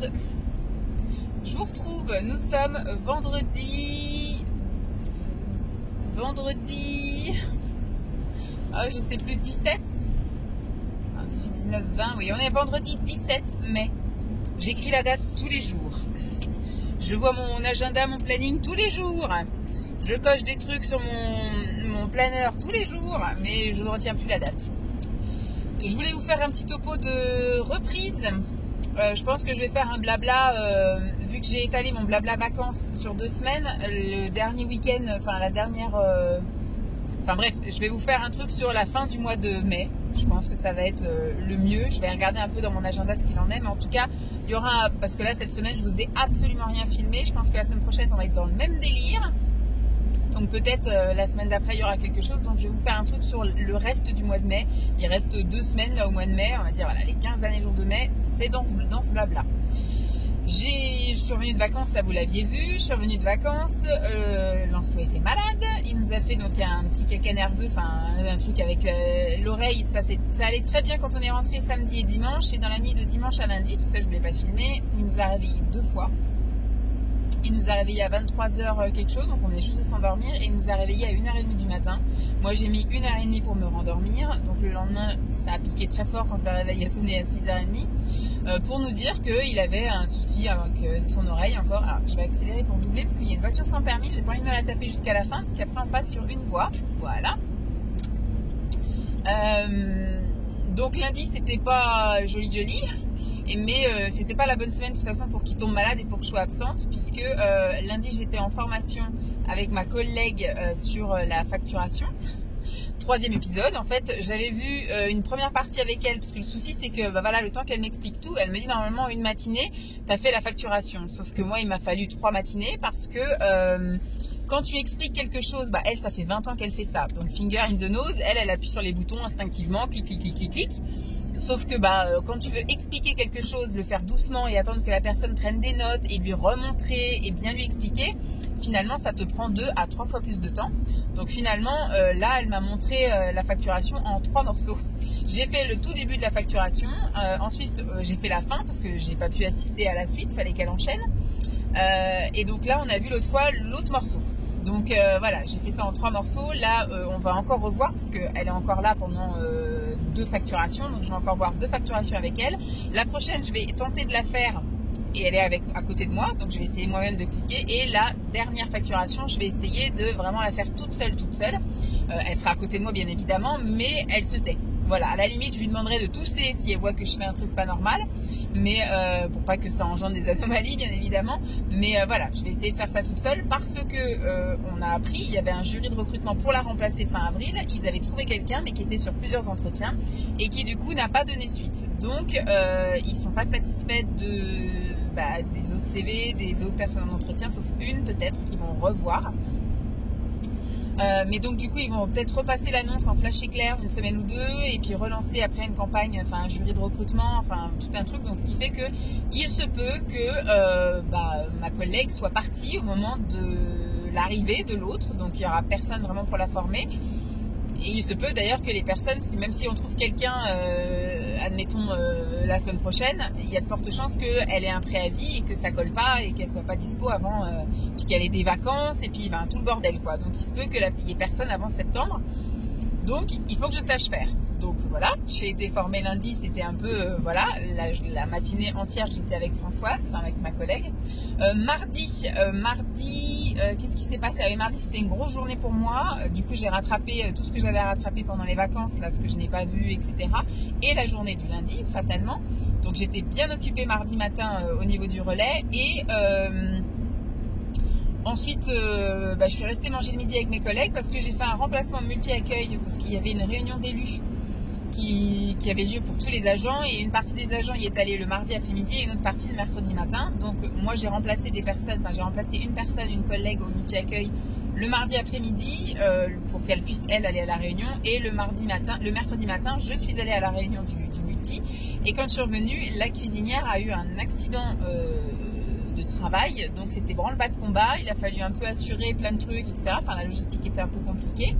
monde, je vous retrouve, nous sommes vendredi, je sais plus, 17, 18, 19, 20, oui, on est vendredi 17 mai, j'écris la date tous les jours, je vois mon agenda, mon planning tous les jours, je coche des trucs sur mon planeur tous les jours, mais je ne retiens plus la date. Je voulais vous faire un petit topo de reprise. Je pense que je vais faire un blabla, vu que j'ai étalé mon blabla vacances sur 2 semaines, le dernier week-end, enfin la dernière... Enfin bref, je vais vous faire un truc sur la fin du mois de mai. Je pense que ça va être le mieux. Je vais regarder un peu dans mon agenda ce qu'il en est. Mais en tout cas, il y aura... Parce que là, cette semaine, je vous ai absolument rien filmé. Je pense que la semaine prochaine, on va être dans le même délire. Donc peut-être la semaine d'après il y aura quelque chose. Donc je vais vous faire un truc sur le reste du mois de mai. Il reste 2 semaines là au mois de mai. On va dire voilà, les 15 derniers jours de mai, c'est dans ce blabla. Je suis revenue de vacances, ça vous l'aviez vu. Je suis revenue de vacances. Lancelot était malade. Il nous a fait donc un petit caca nerveux, enfin un truc avec l'oreille. Ça allait très bien quand on est rentré samedi et dimanche. Et dans la nuit de dimanche à lundi, tout ça je voulais pas filmer. Il nous a réveillés 2 fois. Il nous a réveillés à 23h quelque chose, donc on venait juste de s'endormir, et il nous a réveillés à 1h30 du matin. Moi j'ai mis 1h30 pour me rendormir, donc le lendemain ça a piqué très fort quand le réveil a sonné à 6h30, pour nous dire qu'il avait un souci avec son oreille encore. Alors je vais accélérer pour doubler parce qu'il y a une voiture sans permis, j'ai pas envie de me la taper jusqu'à la fin parce qu'après on passe sur une voie, voilà. Donc lundi c'était pas joli. Mais c'était pas la bonne semaine de toute façon pour qu'il tombe malade et pour que je sois absente, puisque lundi j'étais en formation avec ma collègue sur la facturation. 3e épisode, en fait j'avais vu une première partie avec elle, parce que le souci c'est que voilà, le temps qu'elle m'explique tout, elle me dit normalement une matinée t'as fait la facturation, sauf que moi il m'a fallu 3 matinées parce que quand tu expliques quelque chose, elle ça fait 20 ans qu'elle fait ça, donc finger in the nose, elle appuie sur les boutons instinctivement, clic. Sauf que quand tu veux expliquer quelque chose, le faire doucement et attendre que la personne prenne des notes et lui remontrer et bien lui expliquer, finalement ça te prend 2 à 3 fois plus de temps. Donc finalement là elle m'a montré la facturation en 3 morceaux. J'ai fait le tout début de la facturation, ensuite j'ai fait la fin parce que j'ai pas pu assister à la suite, fallait qu'elle enchaîne. Et donc là on a vu l'autre fois l'autre morceau. Donc voilà, j'ai fait ça en 3 morceaux. Là, on va encore revoir parce qu'elle est encore là pendant 2 facturations. Donc je vais encore voir 2 facturations avec elle. La prochaine, je vais tenter de la faire et elle est à côté de moi. Donc je vais essayer moi-même de cliquer. Et la dernière facturation, je vais essayer de vraiment la faire toute seule. Elle sera à côté de moi bien évidemment, mais elle se tait. Voilà, à la limite, je lui demanderai de tousser si elle voit que je fais un truc pas normal. Mais pour pas que ça engendre des anomalies bien évidemment, mais voilà, je vais essayer de faire ça toute seule parce que on a appris, il y avait un jury de recrutement pour la remplacer fin avril, ils avaient trouvé quelqu'un mais qui était sur plusieurs entretiens et qui du coup n'a pas donné suite, donc ils sont pas satisfaits des autres CV, des autres personnes en entretien, sauf une peut-être qu'ils vont revoir. Mais donc du coup ils vont peut-être repasser l'annonce en flash éclair 1 semaine ou 2 et puis relancer après une campagne, enfin un jury de recrutement, enfin tout un truc. Donc ce qui fait que il se peut que ma collègue soit partie au moment de l'arrivée de l'autre, donc il n'y aura personne vraiment pour la former. Et il se peut d'ailleurs que les personnes, même si on trouve quelqu'un, admettons la semaine prochaine, il y a de fortes chances qu'elle ait un préavis et que ça colle pas et qu'elle soit pas dispo avant, puis qu'elle ait des vacances et puis tout le bordel quoi. Donc il se peut qu'il y ait personne avant septembre. Donc il faut que je sache faire. Donc voilà, j'ai été formée lundi, c'était un peu la matinée entière j'étais avec Françoise, avec ma collègue. Mardi, qu'est-ce qui s'est passé? Mardi c'était une grosse journée pour moi, du coup j'ai rattrapé tout ce que j'avais à rattraper pendant les vacances, là ce que je n'ai pas vu, etc. Et la journée du lundi, fatalement. Donc j'étais bien occupée mardi matin au niveau du relais et... Ensuite, je suis restée manger le midi avec mes collègues parce que j'ai fait un remplacement multi-accueil parce qu'il y avait une réunion d'élus qui avait lieu pour tous les agents et une partie des agents y est allée le mardi après-midi et une autre partie le mercredi matin. Donc moi j'ai remplacé une personne, une collègue au multi-accueil le mardi après-midi pour qu'elle puisse elle aller à la réunion, et le mercredi matin je suis allée à la réunion du multi, et quand je suis revenue la cuisinière a eu un accident de travail, donc c'était branle-bas de combat, il a fallu un peu assurer plein de trucs, etc. Enfin la logistique était un peu compliquée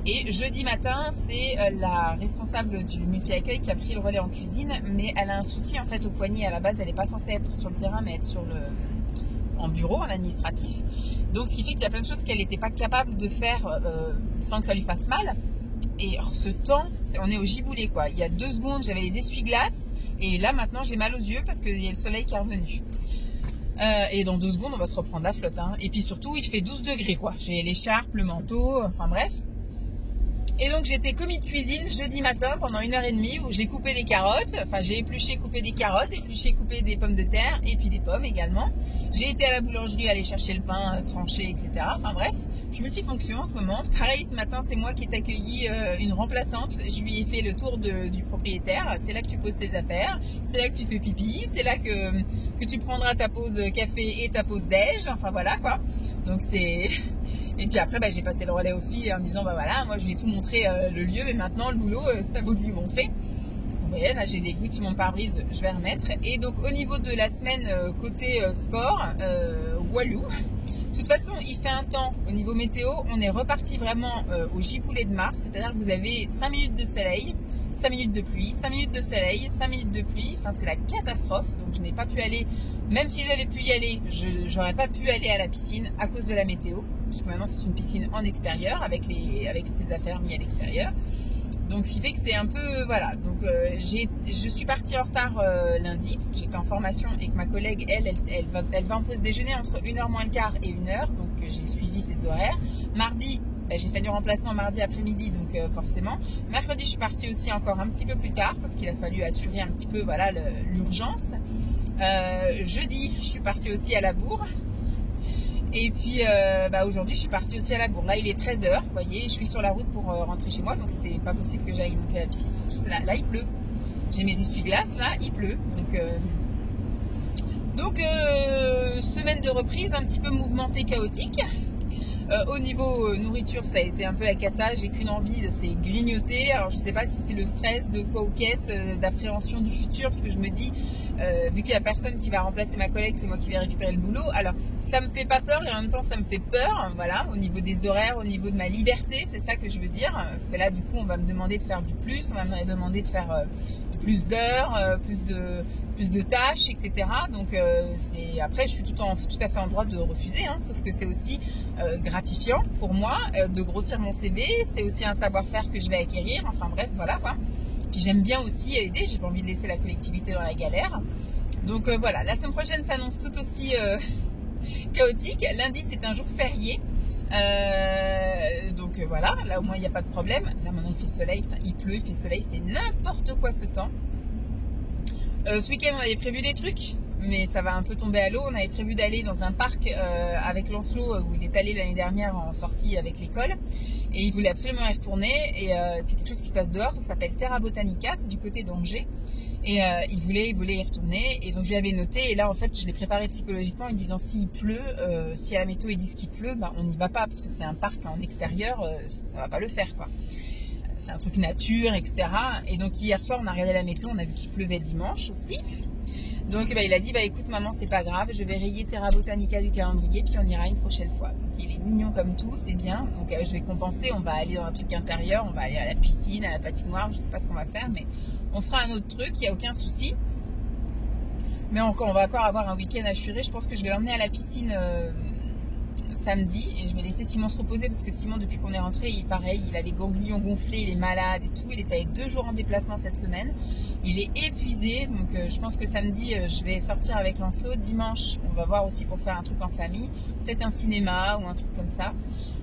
Et jeudi matin, c'est la responsable du multi-accueil qui a pris le relais en cuisine, mais elle a un souci en fait au poignet. À la base, elle n'est pas censée être sur le terrain, mais être en bureau, en administratif. Donc, ce qui fait qu'il y a plein de choses qu'elle n'était pas capable de faire sans que ça lui fasse mal. Et ce temps, on est au giboulé quoi. Il y a 2 secondes, j'avais les essuie-glaces. Et là, maintenant, j'ai mal aux yeux parce qu'il y a le soleil qui est revenu. Et dans 2 secondes, on va se reprendre la flotte. Hein. Et puis surtout, il fait 12 degrés quoi. J'ai l'écharpe, le manteau, enfin bref. Et donc j'étais commis de cuisine jeudi matin pendant 1h30 où j'ai coupé des carottes, enfin j'ai épluché, coupé des carottes, épluché, coupé des pommes de terre et puis des pommes également. J'ai été à la boulangerie aller chercher le pain tranché, etc. Enfin bref, je suis multifonction en ce moment. Pareil, ce matin c'est moi qui ai accueilli une remplaçante. Je lui ai fait le tour du propriétaire. C'est là que tu poses tes affaires, c'est là que tu fais pipi, c'est là que tu prendras ta pause café et ta pause déj. Enfin voilà quoi. Donc c'est... Et puis après, j'ai passé le relais aux filles en me disant, voilà, moi je lui ai tout montré le lieu, mais maintenant le boulot, c'est à vous de lui montrer. Vous voyez, là j'ai des gouttes sur mon pare-brise, je vais remettre. Et donc au niveau de la semaine côté sport, Walou. De toute façon, il fait un temps, au niveau météo, on est reparti vraiment au giboulet de mars, c'est-à-dire que vous avez 5 minutes de soleil, 5 minutes de pluie, 5 minutes de soleil, 5 minutes de pluie, enfin c'est la catastrophe, donc je n'ai pas pu aller, même si j'avais pu y aller, j'aurais pas pu aller à la piscine à cause de la météo, puisque maintenant c'est une piscine en extérieur, avec ses affaires mises à l'extérieur. Donc ce qui fait que c'est un peu, voilà, donc je suis partie en retard lundi, parce que j'étais en formation et que ma collègue, elle va en pause déjeuner entre 1h moins le quart et 1h, donc j'ai suivi ses horaires. Mardi, j'ai fait du remplacement mardi après-midi, donc forcément. Mercredi, je suis partie aussi encore un petit peu plus tard, parce qu'il a fallu assurer un petit peu, voilà, l'urgence. Jeudi, je suis partie aussi à la bourre. Et puis aujourd'hui je suis partie aussi à la bourre. Là il est 13h, vous voyez, je suis sur la route pour rentrer chez moi, donc c'était pas possible que j'aille non plus à la piscine. Surtout là il pleut. J'ai mes essuie-glaces, là il pleut. Donc semaine de reprise un petit peu mouvementée, chaotique. Au niveau nourriture, ça a été un peu la cata. J'ai qu'une envie, c'est grignoter. Alors je sais pas si c'est le stress de quoi ou qu'est-ce, d'appréhension du futur, parce que je me dis, vu qu'il y a personne qui va remplacer ma collègue, c'est moi qui vais récupérer le boulot. Alors ça me fait pas peur et en même temps ça me fait peur, voilà, au niveau des horaires, au niveau de ma liberté, c'est ça que je veux dire. Parce que là du coup on va me demander de faire du plus, on va me demander de faire plus d'heures, plus de tâches, etc. Donc après je suis tout à fait en droit de refuser, hein, sauf que c'est aussi gratifiant pour moi de grossir mon CV, c'est aussi un savoir-faire que je vais acquérir, enfin bref, voilà quoi. Puis j'aime bien aussi aider, j'ai pas envie de laisser la collectivité dans la galère. Donc voilà, la semaine prochaine s'annonce tout aussi chaotique. Lundi c'est un jour férié. Donc voilà, là au moins il n'y a pas de problème. Là maintenant il fait soleil, putain, il pleut, il fait soleil, c'est n'importe quoi ce temps. Ce week-end on avait prévu des trucs, mais ça va un peu tomber à l'eau. On avait prévu d'aller dans un parc avec Lancelot où il est allé l'année dernière en sortie avec l'école, et il voulait absolument y retourner, et c'est quelque chose qui se passe dehors, ça s'appelle Terra Botanica, c'est du côté d'Angers, et il voulait y retourner, et donc je lui avais noté, et là en fait je l'ai préparé psychologiquement en disant s'il pleut, si à la météo ils disent qu'il pleut, on n'y va pas parce que c'est un parc en extérieur, ça va pas le faire quoi. C'est un truc nature, etc. Et donc hier soir on a regardé la météo, on a vu qu'il pleuvait dimanche aussi. Donc il a dit écoute maman, c'est pas grave, je vais rayer Terra Botanica du calendrier, puis on ira une prochaine fois. Donc il est mignon comme tout, c'est bien. Donc je vais compenser, on va aller dans un truc intérieur, on va aller à la piscine, à la patinoire, je sais pas ce qu'on va faire, mais on fera un autre truc, il n'y a aucun souci. Mais on va encore avoir un week-end assuré. Je pense que je vais l'emmener à la piscine samedi, et je vais laisser Simon se reposer, parce que Simon depuis qu'on est rentré, il a les ganglions gonflés, il est malade et tout, il était avec 2 jours en déplacement cette semaine, il est épuisé, donc je pense que samedi je vais sortir avec Lancelot. Dimanche on va voir aussi pour faire un truc en famille, peut-être un cinéma ou un truc comme ça,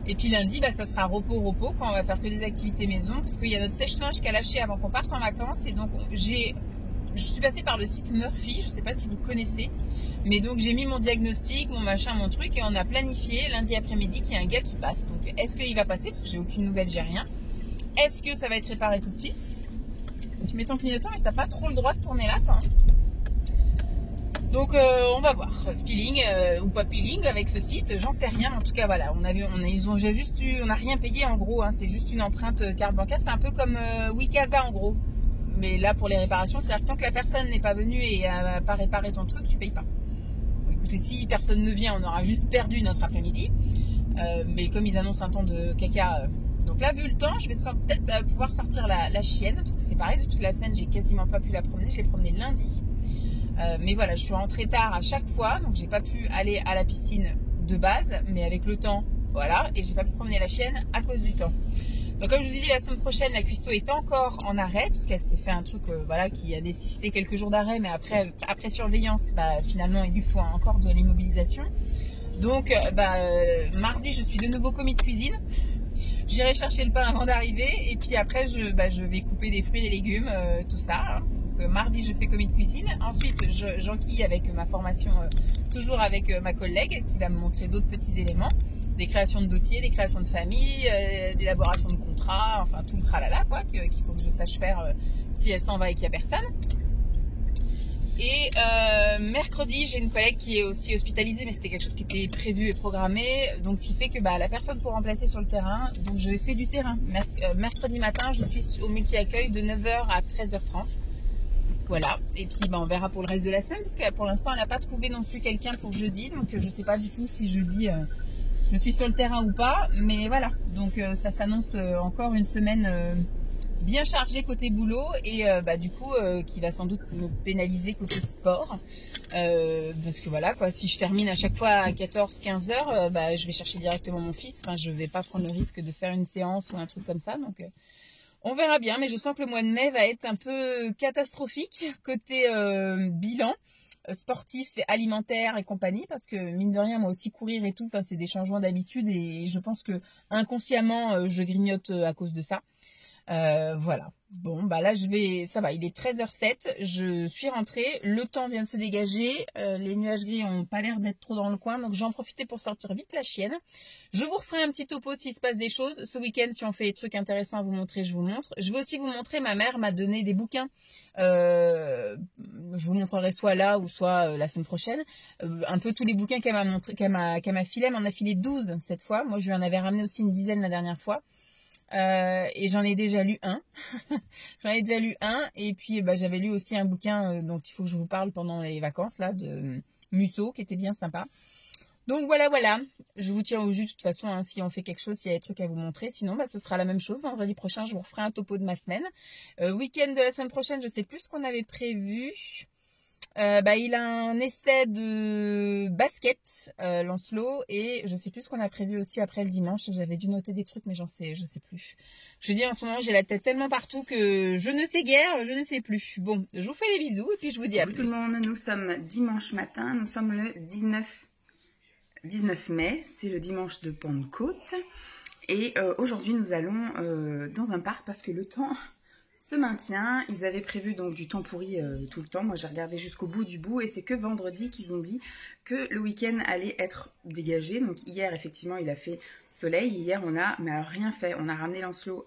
et puis lundi ça sera repos quand on va faire que des activités maison, parce qu'il y a notre sèche-linge qui a lâché avant qu'on parte en vacances, et donc je suis passée par le site Murphy, je ne sais pas si vous connaissez, mais donc j'ai mis mon diagnostic, mon machin, mon truc, et on a planifié lundi après-midi qu'il y a un gars qui passe. Donc est-ce qu'il va passer, parce que j'ai aucune nouvelle, j'ai rien. Est-ce que ça va être réparé tout de suite? Tu mets ton clignotant et t'as pas trop le droit de tourner là, toi. Donc on va voir, feeling ou pas feeling avec ce site, j'en sais rien. En tout cas voilà, on n'a rien payé en gros, hein, c'est juste une empreinte carte bancaire, c'est un peu comme Wikasa en gros. Mais là pour les réparations, c'est-à-dire que tant que la personne n'est pas venue et n'a pas réparé ton truc, tu payes pas. Écoutez, si personne ne vient, on aura juste perdu notre après-midi. Mais comme ils annoncent un temps de caca, donc Donc là, vu le temps, je vais peut-être pouvoir sortir la chienne, parce que c'est pareil, de toute la semaine, j'ai quasiment pas pu la promener. Je l'ai promenée lundi. Mais voilà, je suis rentrée tard à chaque fois, donc j'ai pas pu aller à la piscine de base, mais avec le temps, voilà, et j'ai pas pu promener la chienne à cause du temps. Donc comme je vous ai dit, la semaine prochaine, la cuistot est encore en arrêt, parce qu'elle s'est fait un truc voilà, qui a nécessité quelques jours d'arrêt, mais après surveillance, finalement, il lui faut encore de l'immobilisation. Donc mardi, je suis de nouveau commis de cuisine. J'irai chercher le pain avant d'arriver, et puis après, je vais couper des fruits et des légumes, tout ça. Hein. Mardi, je fais commis de cuisine. Ensuite, j'enquille avec ma formation, toujours avec ma collègue, qui va me montrer d'autres petits éléments. Des créations de dossiers, des créations de famille, d'élaboration de contrats, enfin tout le tralala quoi, qu'il faut que je sache faire si elle s'en va et qu'il n'y a personne. Et mercredi, j'ai une collègue qui est aussi hospitalisée, mais c'était quelque chose qui était prévu et programmé. Donc ce qui fait que la personne pour remplacer sur le terrain, donc je fais du terrain. Mercredi matin, je suis au multi-accueil de 9h à 13h30. Voilà, et puis on verra pour le reste de la semaine, parce que pour l'instant, elle n'a pas trouvé non plus quelqu'un pour jeudi. Donc je ne sais pas du tout si jeudi... je suis sur le terrain ou pas, mais voilà. Donc ça s'annonce encore une semaine bien chargée côté boulot et du coup qui va sans doute me pénaliser côté sport. Parce que voilà quoi, si je termine à chaque fois à 14-15 heures, je vais chercher directement mon fils. Enfin, je vais pas prendre le risque de faire une séance ou un truc comme ça. Donc on verra bien, mais je sens que le mois de mai va être un peu catastrophique côté bilan sportif, alimentaire et compagnie, parce que mine de rien, moi aussi courir et tout, enfin, c'est des changements d'habitude et je pense que inconsciemment je grignote à cause de ça. Voilà. Bon, là ça va, il est 13h07, je suis rentrée, le temps vient de se dégager, les nuages gris ont pas l'air d'être trop dans le coin, donc j'en profite pour sortir vite la chienne. Je vous referai un petit topo s'il se passe des choses. Ce week-end, si on fait des trucs intéressants à vous montrer, je vous montre. Je vais aussi vous montrer, ma mère m'a donné des bouquins, je vous montrerai soit là ou soit la semaine prochaine, un peu tous les bouquins qu'elle m'a filé. Elle m'en a filé 12 cette fois, moi je lui en avais ramené aussi une dizaine la dernière fois. Et j'en ai déjà lu un. Et puis j'avais lu aussi un bouquin dont il faut que je vous parle pendant les vacances là, de Musso, qui était bien sympa. Donc voilà, je vous tiens au jus de toute façon, hein, si on fait quelque chose, s'il y a des trucs à vous montrer. Sinon ce sera la même chose. Vendredi prochain, je vous referai un topo de ma semaine. Week-end de la semaine prochaine, je sais plus ce qu'on avait prévu. Il a un essai de basket, Lancelot, et je sais plus ce qu'on a prévu aussi après le dimanche. J'avais dû noter des trucs, mais je sais plus. Je dis en ce moment, j'ai la tête tellement partout que je ne sais guère, je ne sais plus. Bon, je vous fais des bisous et puis je vous dis à plus. Tout le monde, nous sommes dimanche matin, nous sommes le 19 mai, c'est le dimanche de Pentecôte. Et aujourd'hui, nous allons dans un parc parce que le temps se maintient. Ils avaient prévu donc du temps pourri tout le temps. Moi, j'ai regardé jusqu'au bout du bout et c'est que vendredi qu'ils ont dit que le week-end allait être dégagé. Donc hier, effectivement, il a fait soleil. Hier, on a, mais alors rien fait. On a ramené Lancelot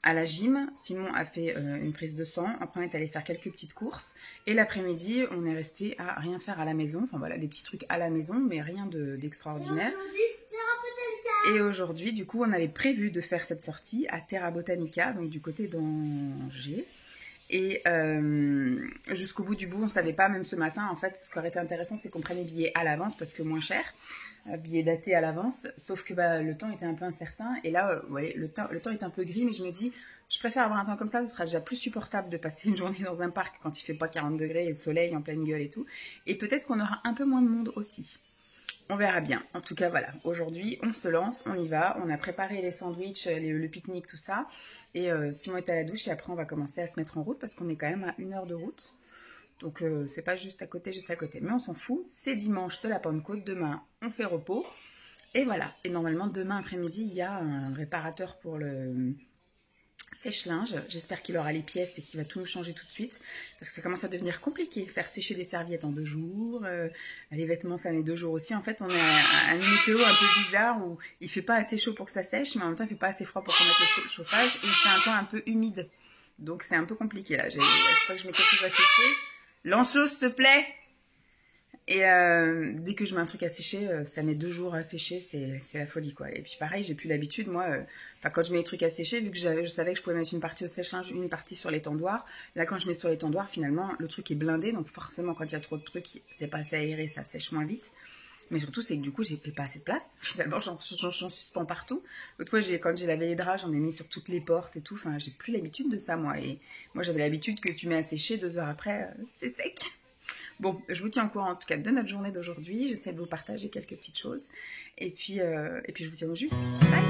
à la gym. Simon a fait une prise de sang. Après, on est allé faire quelques petites courses. Et l'après-midi, on est resté à rien faire à la maison. Enfin voilà, des petits trucs à la maison, mais rien d'extraordinaire. Et aujourd'hui, du coup, on avait prévu de faire cette sortie à Terra Botanica, donc du côté d'Angers. Et jusqu'au bout du bout, on ne savait pas, même ce matin, en fait, ce qui aurait été intéressant, c'est qu'on prenne les billets à l'avance, parce que moins cher, billets datés à l'avance, sauf que le temps était un peu incertain. Et là, le temps est un peu gris, mais je me dis, je préfère avoir un temps comme ça, ce sera déjà plus supportable de passer une journée dans un parc quand il ne fait pas 40 degrés et le soleil en pleine gueule et tout. Et peut-être qu'on aura un peu moins de monde aussi. On verra bien. En tout cas, voilà. Aujourd'hui, on se lance, on y va. On a préparé les sandwichs, le pique-nique, tout ça. Et Simon est à la douche et après, on va commencer à se mettre en route parce qu'on est quand même à 1 heure de route. Donc, c'est pas juste à côté. Mais on s'en fout. C'est dimanche de la Pentecôte. Demain, on fait repos. Et voilà. Et normalement, demain après-midi, il y a un réparateur pour le sèche-linge. J'espère qu'il aura les pièces et qu'il va tout nous changer tout de suite. Parce que ça commence à devenir compliqué. Faire sécher des serviettes en 2 jours. Les vêtements, ça met 2 jours aussi. En fait, on a une météo un peu bizarre où il fait pas assez chaud pour que ça sèche, mais en même temps, il fait pas assez froid pour qu'on mette le chauffage. Et il fait un temps un peu humide. Donc, c'est un peu compliqué là. Je crois que je mets quelque chose à sécher. Lancelot, s'il te plaît! Et dès que je mets un truc à sécher, ça met 2 jours à sécher, c'est la folie quoi. Et puis pareil, j'ai plus l'habitude moi, quand je mets les trucs à sécher, vu que je savais que je pouvais mettre une partie au sèche-linge, une partie sur l'étendoir, là quand je mets sur l'étendoir, finalement le truc est blindé, donc forcément quand il y a trop de trucs, c'est pas assez aéré, ça sèche moins vite. Mais surtout, c'est que du coup, j'ai pas assez de place. Finalement, j'en suspends partout. L'autre fois, quand j'ai lavé les draps, j'en ai mis sur toutes les portes et tout. Enfin, j'ai plus l'habitude de ça, moi. Et moi, j'avais l'habitude que tu mets à sécher, 2 heures après, c'est sec. Bon, je vous tiens au courant en tout cas de notre journée d'aujourd'hui. J'essaie de vous partager quelques petites choses. Et puis je vous tiens au jus. Bye!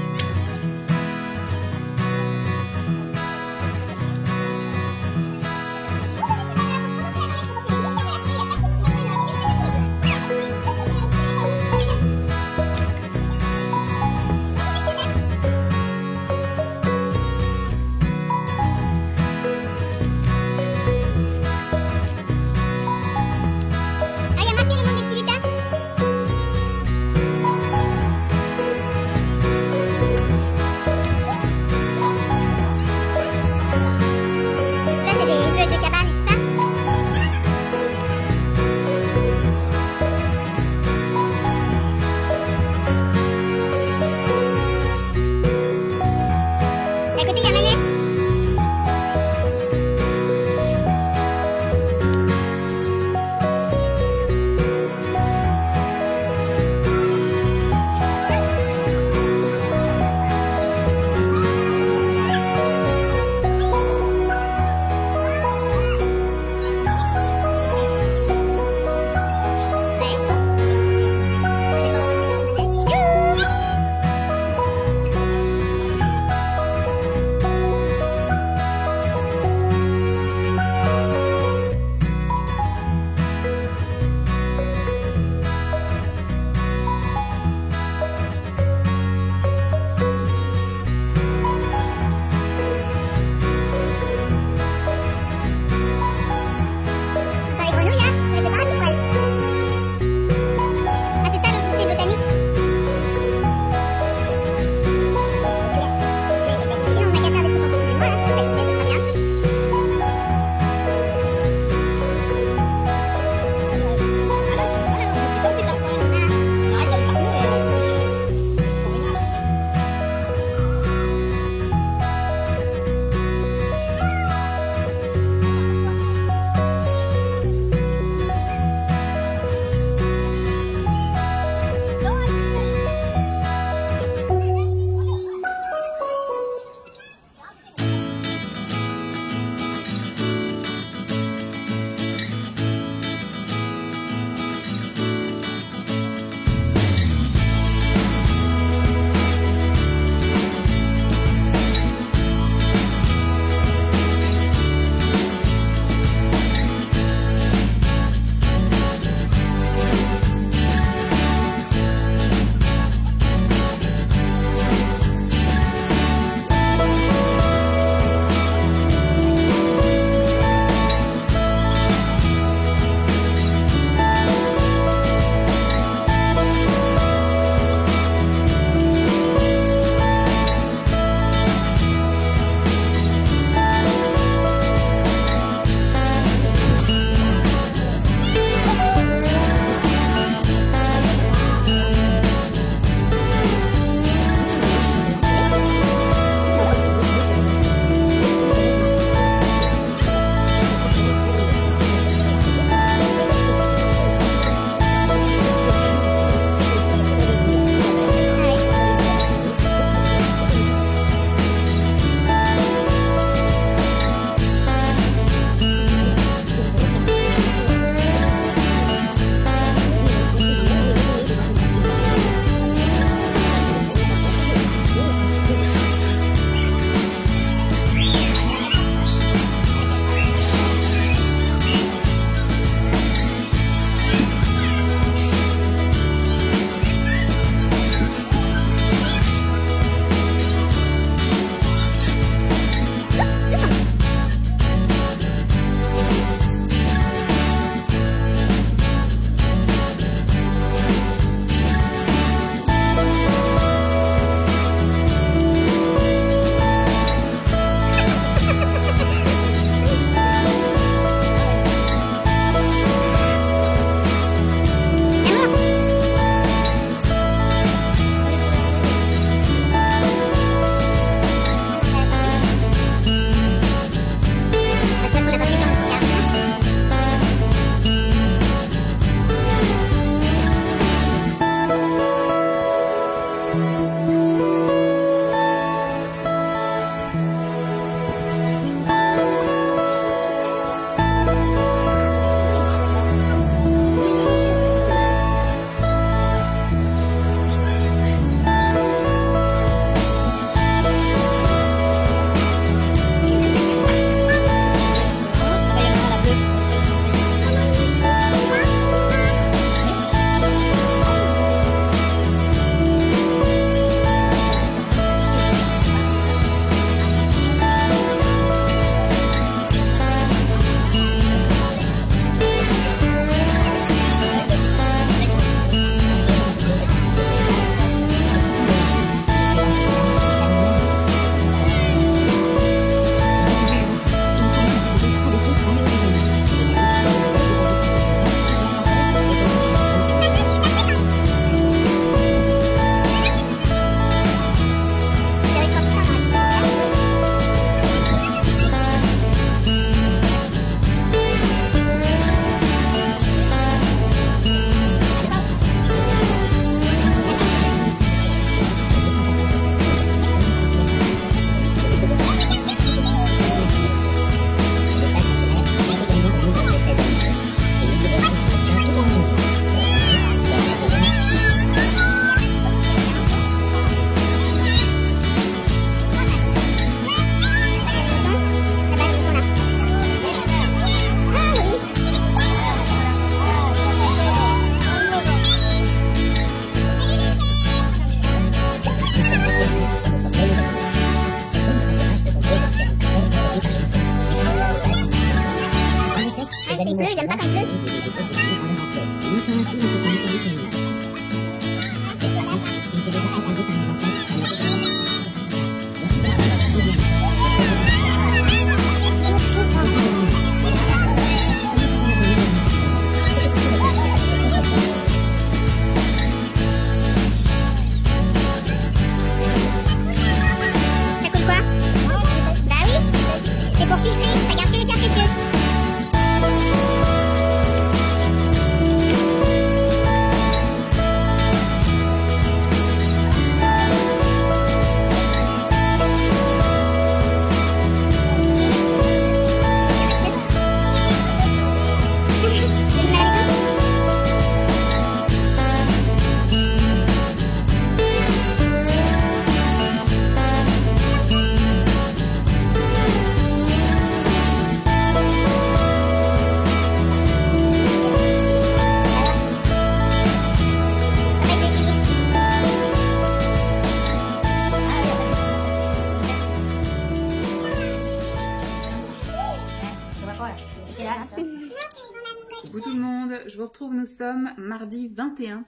Coucou tout le monde, je vous retrouve, nous sommes mardi 21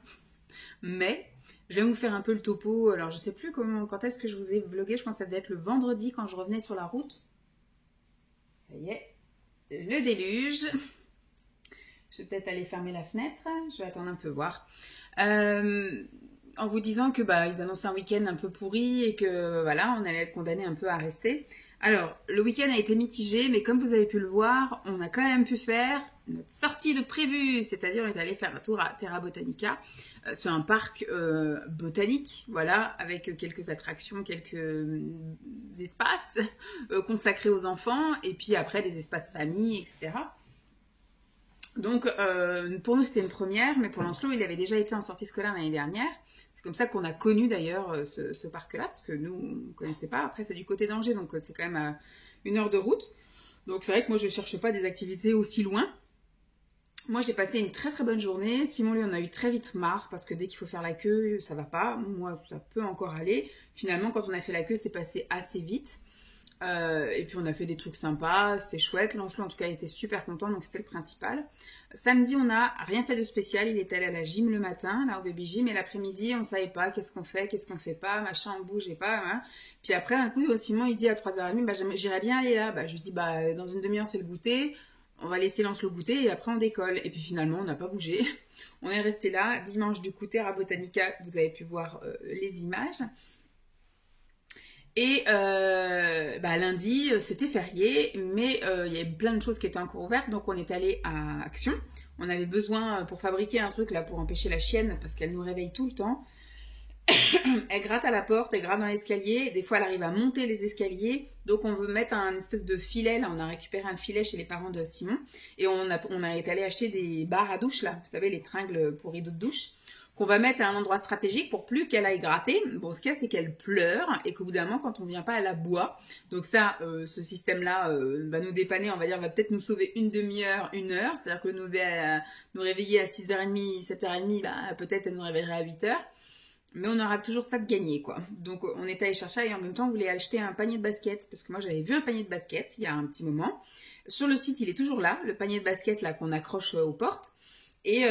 mai. Je vais vous faire un peu le topo. Alors je sais plus quand est-ce que je vous ai vlogué, je pense que ça devait être le vendredi quand je revenais sur la route. Ça y est, le déluge. Je vais peut-être aller fermer la fenêtre, je vais attendre un peu voir. En vous disant que ils annonçaient un week-end un peu pourri et que voilà, on allait être condamné un peu à rester. Alors, le week-end a été mitigé, mais comme vous avez pu le voir, on a quand même pu faire notre sortie de prévu, c'est-à-dire on est allé faire un tour à Terra Botanica, sur un parc botanique, voilà, avec quelques attractions, quelques espaces consacrés aux enfants, et puis après des espaces famille, etc. Donc, pour nous, c'était une première, mais pour Lancelot, il avait déjà été en sortie scolaire l'année dernière. C'est comme ça qu'on a connu d'ailleurs ce parc-là, parce que nous, on ne connaissait pas. Après, c'est du côté d'Angers, donc c'est quand même à 1 heure de route. Donc, c'est vrai que moi, je ne cherche pas des activités aussi loin. Moi, j'ai passé une très très bonne journée. Simon, lui, on a eu très vite marre, parce que dès qu'il faut faire la queue, ça va pas. Moi, ça peut encore aller. Finalement, quand on a fait la queue, c'est passé assez vite. Et puis on a fait des trucs sympas, c'était chouette. Lancelot en tout cas était super content, donc c'était le principal. Samedi on n'a rien fait de spécial, il est allé à la gym le matin, là au baby gym, et l'après-midi on savait pas qu'est-ce qu'on fait pas, machin, on bougeait pas, hein. Puis après un coup Simon il dit à 3h30, j'irais bien aller là, je lui dis dans une demi-heure c'est le goûter, on va laisser Lancelot goûter et après on décolle. Et puis finalement on n'a pas bougé, on est resté là. Dimanche du coup Terra Botanica, vous avez pu voir les images. Et lundi, c'était férié, mais il y avait plein de choses qui étaient encore ouvertes, donc on est allé à Action. On avait besoin pour fabriquer un truc là pour empêcher la chienne, parce qu'elle nous réveille tout le temps. Elle gratte à la porte, elle gratte dans l'escalier, des fois elle arrive à monter les escaliers, donc on veut mettre un espèce de filet, là on a récupéré un filet chez les parents de Simon, et on est allé acheter des barres à douche là, vous savez les tringles pour rideaux de douche, qu'on va mettre à un endroit stratégique pour plus qu'elle aille gratter. Bon, ce qu'il y a, c'est qu'elle pleure et qu'au bout d'un moment, quand on vient pas, elle aboie. Donc ça, ce système-là va nous dépanner, on va dire, va peut-être nous sauver une demi-heure, 1 heure. C'est-à-dire que nous réveiller à 6h30, 7h30, peut-être elle nous réveillerait à 8h. Mais on aura toujours ça de gagner, quoi. Donc on est allé chercher et en même temps, on voulait acheter un panier de basket. Parce que moi, j'avais vu un panier de basket il y a un petit moment. Sur le site, il est toujours là, le panier de basket là qu'on accroche aux portes. Et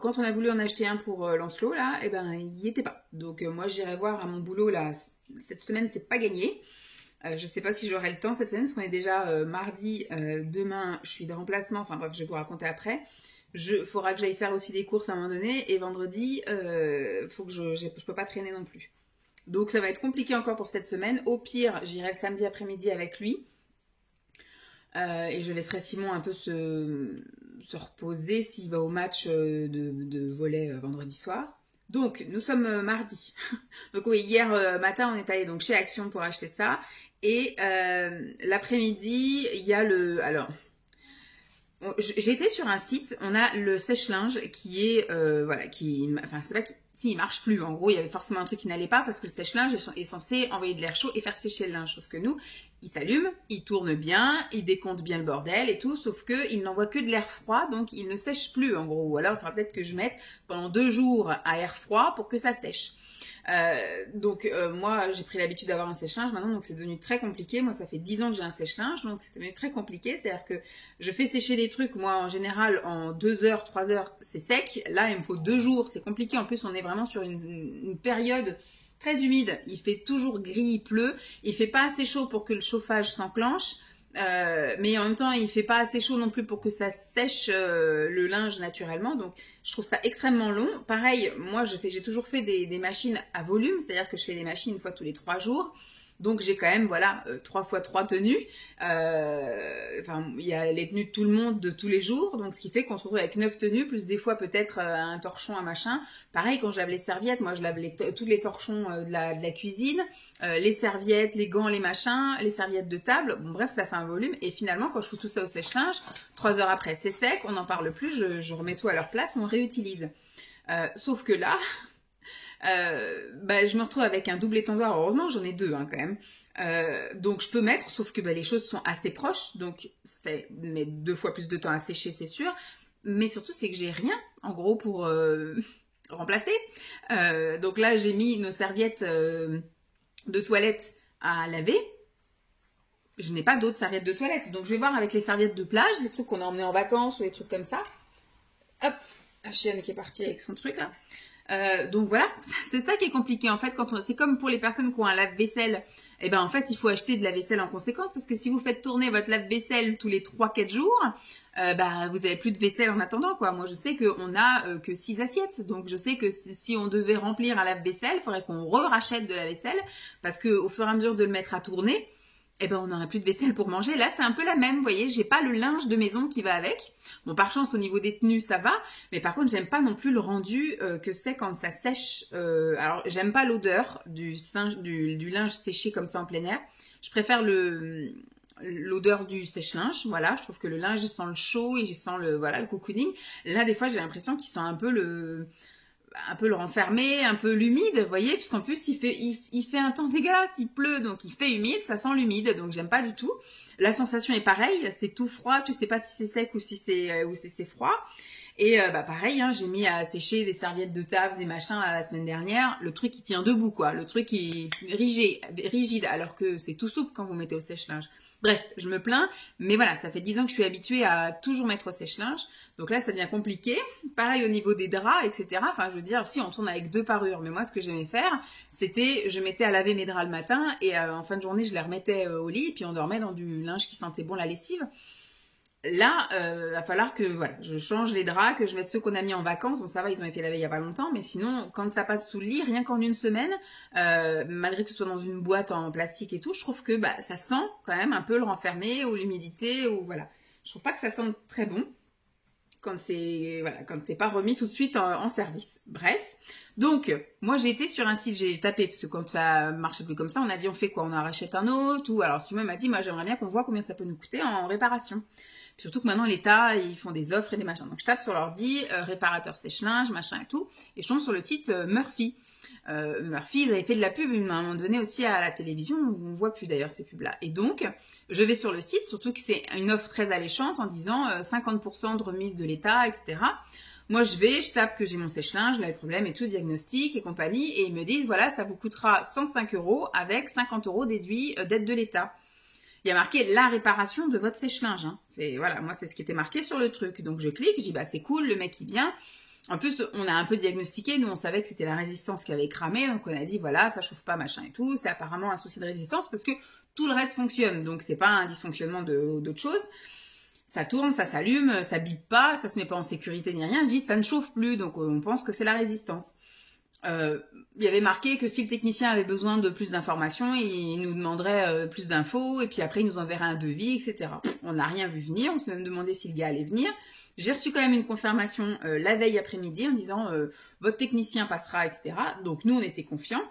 quand on a voulu en acheter un pour Lancelot, là, il n'y était pas. Donc moi, j'irai voir à mon boulot, là, cette semaine, c'est pas gagné. Je ne sais pas si j'aurai le temps cette semaine, parce qu'on est déjà mardi. Demain, je suis de remplacement. Enfin bref, je vais vous raconter après. Faudra que j'aille faire aussi des courses à un moment donné. Et vendredi, faut que je peux pas traîner non plus. Donc ça va être compliqué encore pour cette semaine. Au pire, j'irai le samedi après-midi avec lui. Et je laisserai Simon un peu se reposer s'il va au match de volley vendredi soir. Donc, nous sommes mardi. Donc oui, hier matin, on est allé donc chez Action pour acheter ça. Et l'après-midi, il y a Alors, j'ai été sur un site, on a le sèche-linge qui est... c'est pas s'il marche plus, en gros, il y avait forcément un truc qui n'allait pas parce que le sèche-linge est censé envoyer de l'air chaud et faire sécher le linge. Sauf que nous, il s'allume, il tourne bien, il décompte bien le bordel et tout, sauf qu'il n'envoie que de l'air froid, donc il ne sèche plus en gros. Ou alors, il faudra peut-être que je mette pendant 2 jours à air froid pour que ça sèche. Moi, j'ai pris l'habitude d'avoir un sèche-linge maintenant, donc c'est devenu très compliqué. Moi, ça fait 10 ans que j'ai un sèche-linge, donc c'est devenu très compliqué. C'est-à-dire que je fais sécher des trucs, moi, en général, en 2 heures, 3 heures, c'est sec. Là, il me faut 2 jours, c'est compliqué. En plus, on est vraiment sur une période très humide. Il fait toujours gris, il pleut. Il fait pas assez chaud pour que le chauffage s'enclenche. Mais en même temps, il fait pas assez chaud non plus pour que ça sèche le linge naturellement. Donc, je trouve ça extrêmement long. Pareil, moi, j'ai toujours fait des machines à volume, c'est-à-dire que je fais des machines une fois tous les 3 jours. Donc, j'ai quand même, voilà, 3 fois 3 tenues. Il y a les tenues de tout le monde de tous les jours. Donc, ce qui fait qu'on se retrouve avec 9 tenues, plus des fois peut-être un torchon, un machin. Pareil, quand je lave les serviettes, moi, je lave tous les torchons de la cuisine. Les serviettes, les gants, les machins, les serviettes de table. Bon, bref, ça fait un volume. Et finalement, quand je fous tout ça au sèche-linge, 3 heures après, c'est sec, on n'en parle plus, je remets tout à leur place, on réutilise. Sauf que là, je me retrouve avec un double étendoir. Heureusement, j'en ai 2 hein, quand même. Donc, je peux mettre, sauf que les choses sont assez proches. Donc, c'est met 2 fois plus de temps à sécher, c'est sûr. Mais surtout, c'est que j'ai rien, en gros, pour remplacer. Donc là, j'ai mis nos serviettes de toilette à laver. Je n'ai pas d'autres serviettes de toilette. Donc, je vais voir avec les serviettes de plage, les trucs qu'on a emmenés en vacances ou les trucs comme ça. Hop, la chienne qui est partie avec son truc là. Donc voilà, c'est ça qui est compliqué en fait. C'est comme pour les personnes qui ont un lave-vaisselle. Et ben en fait, il faut acheter de la vaisselle en conséquence parce que si vous faites tourner votre lave-vaisselle tous les 3-4 jours, vous avez plus de vaisselle en attendant quoi. Moi, je sais qu'on a que 6 assiettes. Donc je sais que si on devait remplir un lave-vaisselle, il faudrait qu'on rachète de la vaisselle parce que au fur et à mesure de le mettre à tourner, on n'aurait plus de vaisselle pour manger. Là, c'est un peu la même, vous voyez, j'ai pas le linge de maison qui va avec. Bon, par chance, au niveau des tenues, ça va. Mais par contre, j'aime pas non plus le rendu que c'est quand ça sèche. Alors, j'aime pas l'odeur du linge séché comme ça en plein air. Je préfère l'odeur du sèche-linge, voilà. Je trouve que le linge, il sent le chaud et il sent le cocooning. Là, des fois, j'ai l'impression qu'il sent un peu le renfermé, un peu l'humide, vous voyez, puisqu'en plus il fait un temps dégueulasse, il pleut, donc il fait humide, ça sent l'humide, donc j'aime pas du tout. La sensation est pareille, c'est tout froid, tu sais pas si c'est sec ou si c'est froid. Et pareil, hein, j'ai mis à sécher des serviettes de table, des machins la semaine dernière, le truc il tient debout quoi, le truc il est rigide, alors que c'est tout souple quand vous mettez au sèche-linge. Bref, je me plains, mais voilà, ça fait 10 ans que je suis habituée à toujours mettre au sèche-linge. Donc là, ça devient compliqué. Pareil au niveau des draps, etc. Enfin, je veux dire, si on tourne avec 2 parures, mais moi, ce que j'aimais faire, c'était, je mettais à laver mes draps le matin et en fin de journée, je les remettais au lit et puis on dormait dans du linge qui sentait bon la lessive. Là, va falloir que je change les draps, que je mette ceux qu'on a mis en vacances. Bon, ça va, ils ont été lavés il y a pas longtemps, mais sinon, quand ça passe sous le lit, rien qu'en une semaine, malgré que ce soit dans une boîte en plastique et tout, je trouve que ça sent quand même un peu le renfermé ou l'humidité ou voilà. Je trouve pas que ça sente très bon quand c'est pas remis tout de suite en service. Bref, donc moi j'ai été sur un site, j'ai tapé parce que quand ça marchait plus comme ça, on a dit on fait quoi, on en rachète un autre ou alors Simon m'a dit moi j'aimerais bien qu'on voit combien ça peut nous coûter en réparation. Surtout que maintenant, l'État, ils font des offres et des machins. Donc, je tape sur l'ordi, réparateur sèche-linge, machin et tout. Et je tombe sur le site Murphy. Murphy, ils avaient fait de la pub à un moment donné aussi à la télévision. On ne voit plus d'ailleurs ces pubs-là. Et donc, je vais sur le site, surtout que c'est une offre très alléchante en disant 50% de remise de l'État, etc. Moi, je tape que j'ai mon sèche-linge, là, le problème et tout, diagnostic et compagnie. Et ils me disent, voilà, ça vous coûtera 105 € avec 50 € déduits d'aide de l'État. Il y a marqué la réparation de votre sèche-linge. Hein. Moi, c'est ce qui était marqué sur le truc. Donc, je clique, je dis, c'est cool, le mec, il vient. En plus, on a un peu diagnostiqué. Nous, on savait que c'était la résistance qui avait cramé. Donc, on a dit, voilà, ça chauffe pas, machin et tout. C'est apparemment un souci de résistance parce que tout le reste fonctionne. Donc, c'est pas un dysfonctionnement d'autre chose. Ça tourne, ça s'allume, ça bip pas, ça se met pas en sécurité ni rien. Je dis, ça ne chauffe plus. Donc, on pense que c'est la résistance. Il y avait marqué que si le technicien avait besoin de plus d'informations, il nous demanderait plus d'infos et puis après il nous enverrait un devis, etc. On n'a rien vu venir, on s'est même demandé si le gars allait venir. J'ai reçu quand même une confirmation la veille après-midi en disant votre technicien passera, etc. Donc nous on était confiants.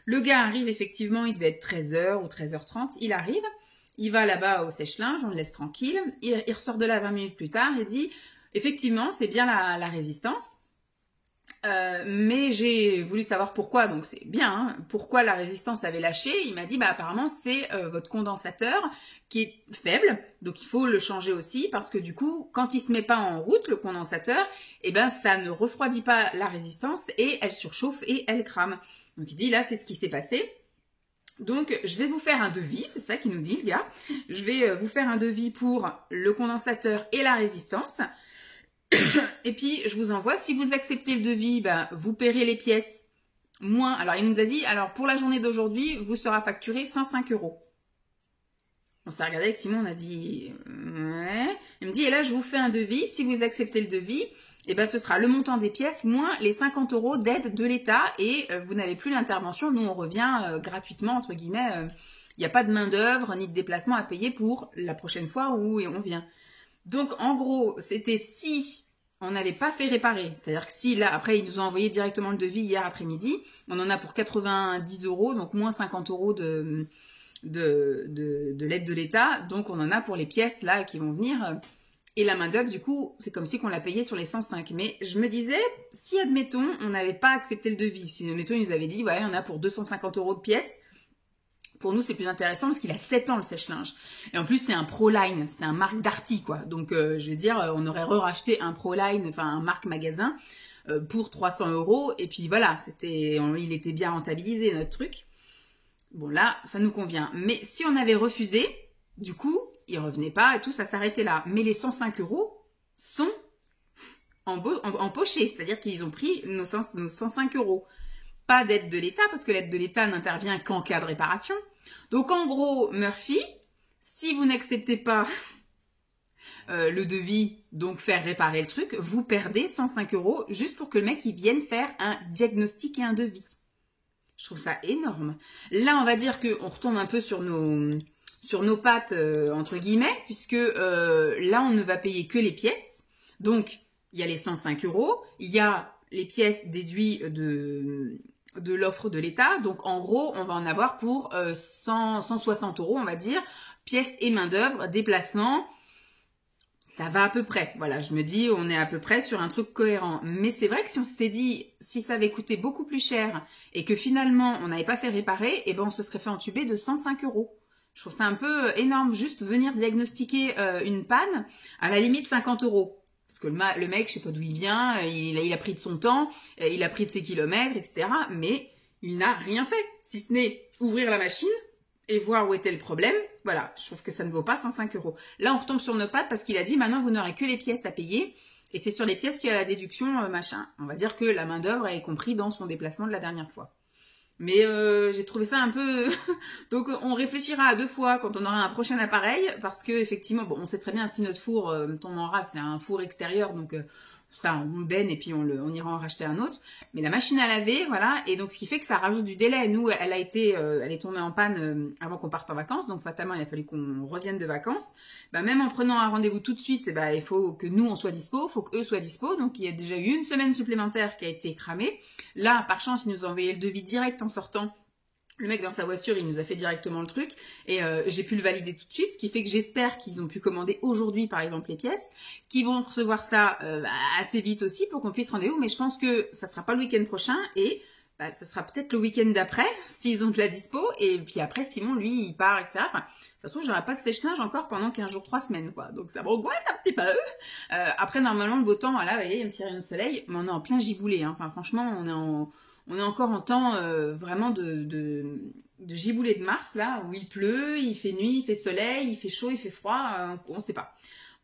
Le gars arrive effectivement, il devait être 13h ou 13h30, il arrive, il va là-bas au sèche-linge, on le laisse tranquille, il ressort de là 20 minutes plus tard et dit effectivement c'est bien la résistance. Mais j'ai voulu savoir pourquoi, donc c'est bien, hein, pourquoi la résistance avait lâché. Il m'a dit, bah apparemment c'est votre condensateur qui est faible, donc il faut le changer aussi, parce que du coup, quand il se met pas en route, le condensateur, eh ben ça ne refroidit pas la résistance et elle surchauffe et elle crame. Donc il dit, là c'est ce qui s'est passé. Donc je vais vous faire un devis, c'est ça qu'il nous dit le gars. Je vais vous faire un devis pour le condensateur et la résistance. Et puis, je vous envoie. Si vous acceptez le devis, ben, vous paierez les pièces moins. Alors, il nous a dit, alors pour la journée d'aujourd'hui, vous sera facturé 105 €. On s'est regardé avec Simon, on a dit, ouais. Il me dit, et là, je vous fais un devis. Si vous acceptez le devis, eh ben, ce sera le montant des pièces moins les 50 € d'aide de l'État et vous n'avez plus l'intervention. Nous, on revient gratuitement, entre guillemets. Il n'y a pas de main-d'œuvre ni de déplacement à payer pour la prochaine fois où on vient. Donc, en gros, c'était si on n'avait pas fait réparer. C'est-à-dire que si, là, après, ils nous ont envoyé directement le devis hier après-midi. On en a pour 90 €, donc moins 50 € de l'aide de l'État. Donc, on en a pour les pièces, là, qui vont venir. Et la main-d'œuvre, du coup, c'est comme si qu'on l'a payé sur les 105. Mais je me disais, si, admettons, on n'avait pas accepté le devis, si, admettons, ils nous avaient dit, ouais, on a pour 250 € de pièces. Pour nous, c'est plus intéressant parce qu'il a 7 ans le sèche-linge. Et en plus, c'est un Proline, c'est un marque Darty, quoi. Donc, je veux dire, on aurait racheté un Proline, enfin un marque magasin, pour 300 €. Et puis voilà, il était bien rentabilisé, notre truc. Bon, là, ça nous convient. Mais si on avait refusé, du coup, il revenait pas et tout, ça s'arrêtait là. Mais les 105 € sont empochés. C'est-à-dire qu'ils ont pris nos 105 €. Pas d'aide de l'État, parce que l'aide de l'État n'intervient qu'en cas de réparation. Donc en gros, Murphy, si vous n'acceptez pas le devis, donc faire réparer le truc, vous perdez 105 € juste pour que le mec il vienne faire un diagnostic et un devis. Je trouve ça énorme. Là, on va dire qu'on retombe un peu sur nos pattes, entre guillemets, puisque là, on ne va payer que les pièces. Donc, il y a les 105 €, il y a les pièces déduites de l'offre de l'État. Donc, en gros, on va en avoir pour 160 €, on va dire, pièces et main-d'œuvre, déplacement. Ça va à peu près. Voilà, je me dis, on est à peu près sur un truc cohérent. Mais c'est vrai que si on s'était dit, si ça avait coûté beaucoup plus cher et que finalement, on n'avait pas fait réparer, eh ben, on se serait fait entuber de 105 €. Je trouve ça un peu énorme, juste venir diagnostiquer une panne, à la limite 50 €. Parce que le mec, je sais pas d'où il vient, il a pris de son temps, il a pris de ses kilomètres, etc. Mais il n'a rien fait, si ce n'est ouvrir la machine et voir où était le problème. Voilà, je trouve que ça ne vaut pas 105 €. Là, on retombe sur nos pattes parce qu'il a dit, maintenant, vous n'aurez que les pièces à payer. Et c'est sur les pièces qu'il y a la déduction, machin. On va dire que la main-d'œuvre est compris dans son déplacement de la dernière fois. Mais j'ai trouvé ça un peu... Donc on réfléchira à 2 fois quand on aura un prochain appareil, parce que effectivement, bon, on sait très bien si notre four tombe en rade, c'est un four extérieur, donc ça on le baigne et puis on ira en racheter un autre. Mais la machine à laver, voilà, et donc ce qui fait que ça rajoute du délai. Nous, elle est tombée en panne avant qu'on parte en vacances, donc fatalement il a fallu qu'on revienne de vacances. Bah, même en prenant un rendez-vous tout de suite, bah, il faut que nous on soit dispo, il faut qu'eux soient dispo, donc il y a déjà eu une semaine supplémentaire qui a été cramée. Là, par chance, ils nous ont envoyé le devis direct en sortant. Le mec dans sa voiture, il nous a fait directement le truc et j'ai pu le valider tout de suite, ce qui fait que j'espère qu'ils ont pu commander aujourd'hui, par exemple, les pièces, qu'ils vont recevoir ça assez vite aussi pour qu'on puisse rendez-vous. Mais je pense que ça sera pas le week-end prochain et ce sera peut-être le week-end d'après, s'ils ont de la dispo. Et puis après, Simon, lui, il part, etc. Enfin, ça se trouve, j'aurai pas de sèche-linge encore pendant 15 jours, 3 semaines, quoi. Donc ça m'angoisse un petit peu. Après, normalement, le beau temps, voilà, vous voyez, il y a un petit rayon de soleil, mais on est en plein giboulé, hein. Enfin, franchement, on est encore en temps vraiment de giboulée de mars, là, où il pleut, il fait nuit, il fait soleil, il fait chaud, il fait froid, on sait pas.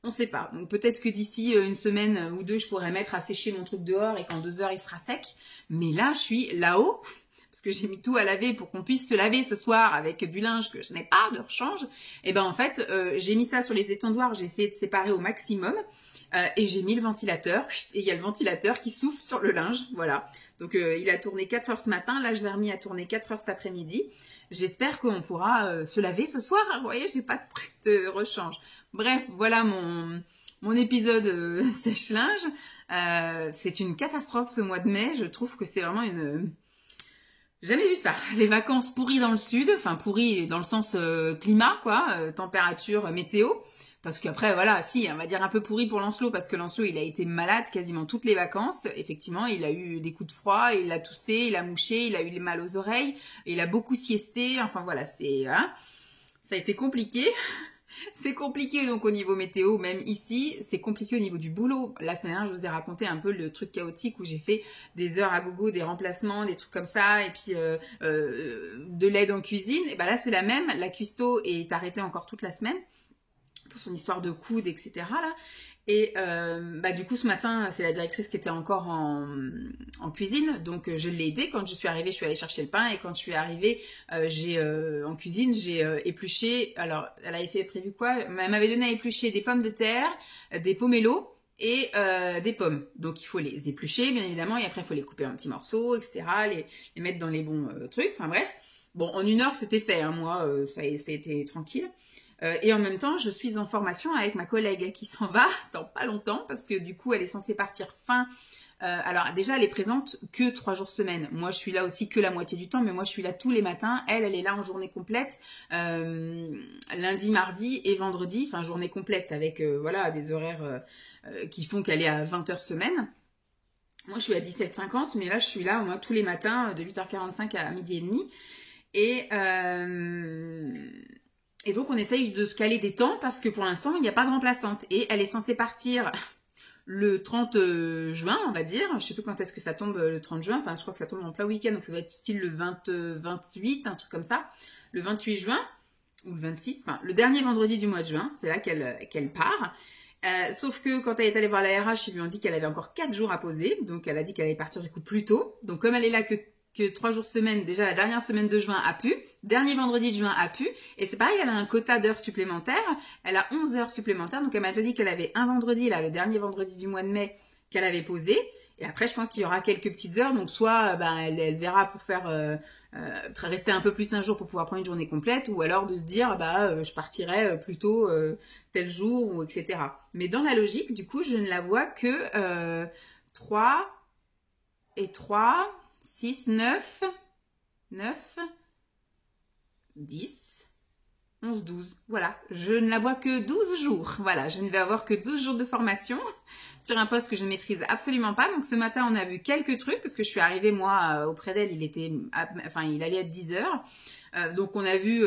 On sait pas. Donc peut-être que d'ici une semaine ou 2, je pourrais mettre à sécher mon truc dehors et qu'en 2 heures, il sera sec. Mais là, je suis là-haut, parce que j'ai mis tout à laver pour qu'on puisse se laver ce soir avec du linge que je n'ai pas de rechange. Et ben en fait, j'ai mis ça sur les étendoirs, j'ai essayé de séparer au maximum. Et j'ai mis le ventilateur, et il y a le ventilateur qui souffle sur le linge, voilà. Donc il a tourné 4 heures ce matin, là je l'ai remis à tourner 4 heures cet après-midi. J'espère qu'on pourra se laver ce soir, vous voyez, j'ai pas de truc de rechange. Bref, voilà mon épisode sèche-linge. C'est une catastrophe ce mois de mai, je trouve que c'est vraiment une... Jamais vu ça. Les vacances pourries dans le sud, enfin pourries dans le sens climat, quoi, température, météo. Parce qu'après, voilà, si, on va dire un peu pourri pour Lancelot, parce que Lancelot, il a été malade quasiment toutes les vacances. Effectivement, il a eu des coups de froid, il a toussé, il a mouché, il a eu les mal aux oreilles, il a beaucoup siesté. Enfin voilà, voilà. Ça a été compliqué. C'est compliqué donc au niveau météo, même ici, c'est compliqué au niveau du boulot. La semaine dernière, je vous ai raconté un peu le truc chaotique où j'ai fait des heures à gogo, des remplacements, des trucs comme ça, et puis de l'aide en cuisine. Et ben là, c'est la même. La cuistot est arrêtée encore toute la semaine pour son histoire de coude, etc. là. Et du coup, ce matin, c'est la directrice qui était encore en cuisine, donc je l'ai aidée. Quand je suis arrivée, je suis allée chercher le pain, et quand je suis arrivée, en cuisine, j'ai épluché. Alors, elle avait fait prévu quoi? Elle m'avait donné à éplucher des pommes de terre, des pomelos et des pommes. Donc, il faut les éplucher, bien évidemment, et après, il faut les couper en petits morceaux, etc., les mettre dans les bons trucs. Enfin bref, bon, en 1 heure, c'était fait. Hein, moi, ça a été tranquille. Et en même temps, je suis en formation avec ma collègue qui s'en va dans pas longtemps parce que du coup, elle est censée partir fin. Alors déjà, elle est présente que 3 jours semaine. Moi, je suis là aussi que la moitié du temps, mais moi, je suis là tous les matins. Elle est là en journée complète, lundi, mardi et vendredi, enfin journée complète avec voilà des horaires qui font qu'elle est à 20h semaine. Moi, je suis à 17h50, mais là, je suis là moi tous les matins de 8h45 à 12h30. Et donc, on essaye de se caler des temps parce que pour l'instant, il n'y a pas de remplaçante. Et elle est censée partir le 30 juin, on va dire. Je ne sais plus quand est-ce que ça tombe le 30 juin. Enfin, je crois que ça tombe en plein week-end. Donc, ça va être style le 28, un truc comme ça. Le 28 juin ou le 26. Enfin, le dernier vendredi du mois de juin. C'est là qu'elle part. Sauf que quand elle est allée voir la RH, ils lui ont dit qu'elle avait encore 4 jours à poser. Donc, elle a dit qu'elle allait partir du coup plus tôt. Donc, comme elle est là que 3 jours semaine, déjà la dernière semaine de juin a pu, dernier vendredi de juin a pu, et c'est pareil, elle a un quota d'heures supplémentaires, elle a 11 heures supplémentaires, donc elle m'a déjà dit qu'elle avait un vendredi, là, le dernier vendredi du mois de mai, qu'elle avait posé, et après je pense qu'il y aura quelques petites heures, donc soit elle verra pour faire rester un peu plus un jour pour pouvoir prendre une journée complète, ou alors de se dire je partirai plutôt tel jour, ou etc. Mais dans la logique, du coup, je ne la vois que 3 et 3... 6, 9, 10, 11, 12. Voilà, je ne la vois que 12 jours. Voilà, je ne vais avoir que 12 jours de formation sur un poste que je ne maîtrise absolument pas. Donc ce matin, on a vu quelques trucs parce que je suis arrivée, moi, auprès d'elle, il allait être 10 heures. Donc on a vu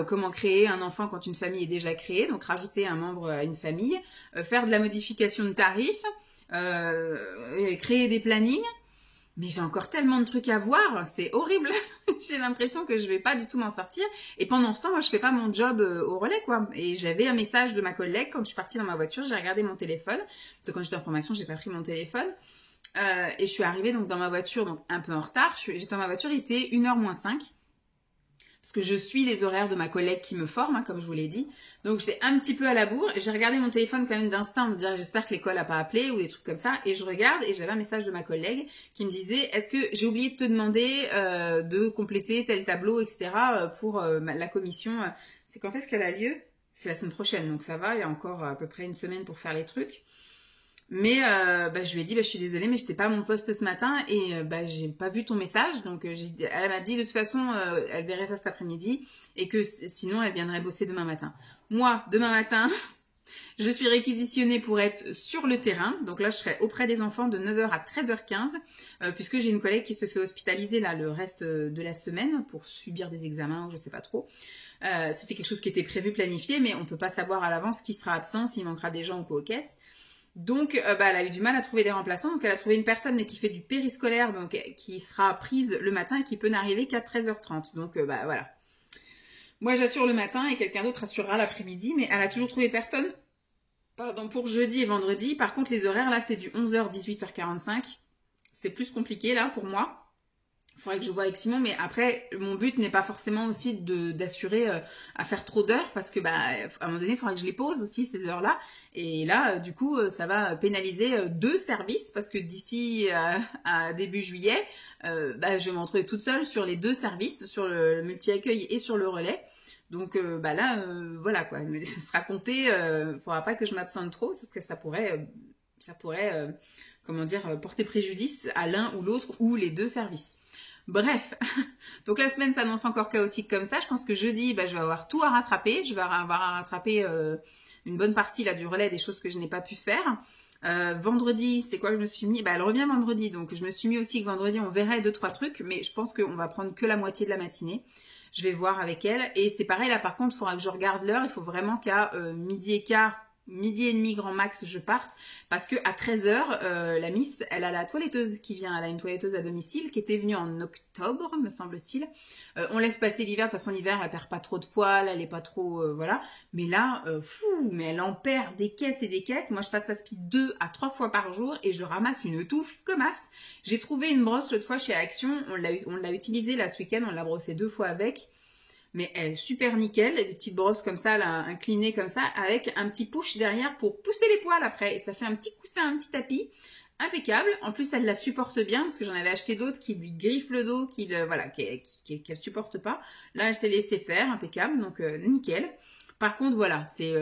comment créer un enfant quand une famille est déjà créée, donc rajouter un membre à une famille, faire de la modification de tarifs, créer des plannings. Mais j'ai encore tellement de trucs à voir, c'est horrible. J'ai l'impression que je vais pas du tout m'en sortir. Et pendant ce temps, moi, je fais pas mon job au relais, quoi. Et j'avais un message de ma collègue quand je suis partie dans ma voiture, j'ai regardé mon téléphone. Parce que quand j'étais en formation, j'ai pas pris mon téléphone. Et je suis arrivée donc dans ma voiture, donc un peu en retard. J'étais dans ma voiture, il était 1h moins 5. Parce que je suis les horaires de ma collègue qui me forme, hein, comme je vous l'ai dit. Donc j'étais un petit peu à la bourre. J'ai regardé mon téléphone quand même d'instinct, me dire j'espère que l'école n'a pas appelé ou des trucs comme ça. Et je regarde et j'avais un message de ma collègue qui me disait est-ce que j'ai oublié de te demander de compléter tel tableau, etc. pour la commission. C'est quand est-ce qu'elle a lieu? C'est la semaine prochaine, donc ça va. Il y a encore à peu près une semaine pour faire les trucs. Mais je lui ai dit je suis désolée mais j'étais pas à mon poste ce matin et j'ai pas vu ton message, donc elle m'a dit de toute façon elle verrait ça cet après-midi et que sinon elle viendrait bosser demain matin. Moi demain matin je suis réquisitionnée pour être sur le terrain, donc là je serai auprès des enfants de 9h à 13h15 puisque j'ai une collègue qui se fait hospitaliser là le reste de la semaine pour subir des examens ou je sais pas trop. C'était quelque chose qui était prévu, planifié, mais on peut pas savoir à l'avance qui sera absent, s'il manquera des gens ou quoi aux caisses. Donc, elle a eu du mal à trouver des remplaçants. Donc, elle a trouvé une personne mais qui fait du périscolaire, donc qui sera prise le matin et qui peut n'arriver qu'à 13h30. Donc, voilà. Moi, j'assure le matin et quelqu'un d'autre assurera l'après-midi, mais elle a toujours trouvé personne. Pardon, pour jeudi et vendredi. Par contre, les horaires, là, c'est du 11h, 18h45. C'est plus compliqué, là, pour moi. Il faudrait que je vois avec Simon, mais après, mon but n'est pas forcément aussi d'assurer à faire trop d'heures, parce que à un moment donné, il faudra que je les pose aussi, ces heures-là. Et là, du coup, ça va pénaliser 2 services, parce que d'ici à début juillet, je vais m'en trouver toute seule sur les 2 services, sur le multi-accueil et sur le relais. Donc voilà quoi, ça sera compté, faudra pas que je m'absente trop, parce que ça pourrait porter préjudice à l'un ou l'autre, ou les 2 services. Bref, donc la semaine s'annonce encore chaotique comme ça. Je pense que jeudi, je vais avoir tout à rattraper. Je vais avoir à rattraper une bonne partie là du relais des choses que je n'ai pas pu faire. Vendredi, c'est quoi je me suis mis? Elle revient vendredi, donc je me suis mis aussi que vendredi on verrait 2-3 trucs, mais je pense qu'on va prendre que la moitié de la matinée. Je vais voir avec elle. Et c'est pareil, là par contre, il faudra que je regarde l'heure. Il faut vraiment qu'à midi et quart, midi et demi grand max, je parte. Parce que à 13h, la Miss, elle a la toiletteuse qui vient. Elle a une toiletteuse à domicile qui était venue en octobre, me semble-t-il. On laisse passer l'hiver. De toute façon, l'hiver, elle perd pas trop de poils. Elle est pas trop... voilà. Mais là, mais elle en perd des caisses et des caisses. Moi, je passe à spi 2 à 3 fois par jour et je ramasse une touffe comme as. J'ai trouvé une brosse l'autre fois chez Action. On l'a utilisée là ce week-end. On l'a brossée 2 fois avec. Mais elle est super nickel, des petites brosses comme ça, là, inclinées comme ça, avec un petit push derrière pour pousser les poils après. Et ça fait un petit coussin, un petit tapis, impeccable. En plus, elle la supporte bien, parce que j'en avais acheté d'autres qui lui griffent le dos, qu'elle supporte pas. Là, elle s'est laissée faire, impeccable, donc nickel. Par contre, voilà, c'est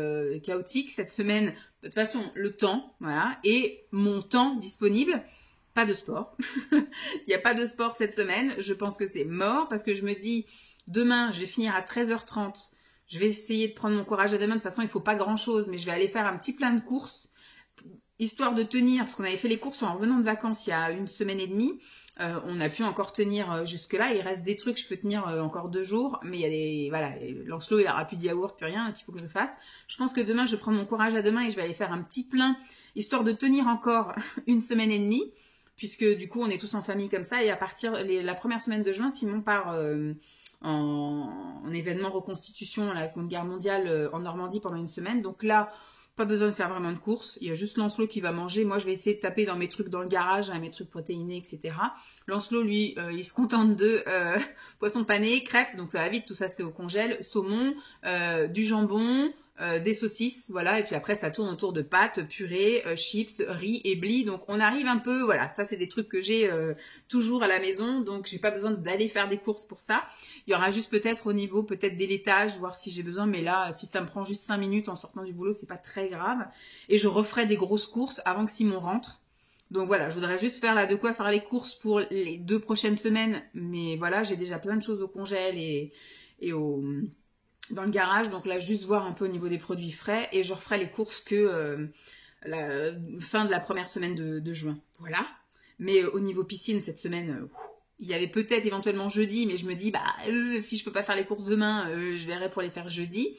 chaotique cette semaine. De toute façon, le temps, voilà, et mon temps disponible. Pas de sport. Il n'y a pas de sport cette semaine. Je pense que c'est mort, parce que je me dis... Demain, je vais finir à 13h30. Je vais essayer de prendre mon courage à demain. De toute façon, il ne faut pas grand-chose, mais je vais aller faire un petit plein de courses, histoire de tenir, parce qu'on avait fait les courses en revenant de vacances il y a 1 semaine et demie. On a pu encore tenir jusque-là. Il reste des trucs, je peux tenir encore 2 jours, mais il y a des... Voilà, Lancelot, il n'aura plus de yaourt, plus rien, qu'il faut que je fasse. Je pense que demain, je prends mon courage à demain et je vais aller faire un petit plein, histoire de tenir encore 1 semaine et demie, puisque du coup, on est tous en famille comme ça. Et à partir la première semaine de juin, Simon part... en événement reconstitution, la Seconde Guerre mondiale en Normandie pendant 1 semaine. Donc là, pas besoin de faire vraiment de courses. Il y a juste Lancelot qui va manger. Moi, je vais essayer de taper dans mes trucs dans le garage, mes trucs protéinés, etc. Lancelot, lui, il se contente de poisson pané, crêpes, donc ça va vite. Tout ça, c'est au congèle. Saumon, du jambon, des saucisses, voilà. Et puis après, ça tourne autour de pâtes, purée, chips, riz et blis. Donc on arrive un peu, voilà. Ça, c'est des trucs que j'ai toujours à la maison. Donc j'ai pas besoin d'aller faire des courses pour ça. Il y aura juste peut-être au niveau, des laitages, voir si j'ai besoin. Mais là, si ça me prend juste 5 minutes en sortant du boulot, c'est pas très grave. Et je referai des grosses courses avant que Simon rentre. Donc voilà, je voudrais juste faire là de quoi faire les courses pour les 2 prochaines semaines. Mais voilà, j'ai déjà plein de choses au congèle et dans le garage. Donc là, juste voir un peu au niveau des produits frais. Et je referai les courses que la fin de la première semaine de juin. Voilà. Mais au niveau piscine, cette semaine... il y avait peut-être éventuellement jeudi, mais je me dis, si je peux pas faire les courses demain, je verrai pour les faire jeudi.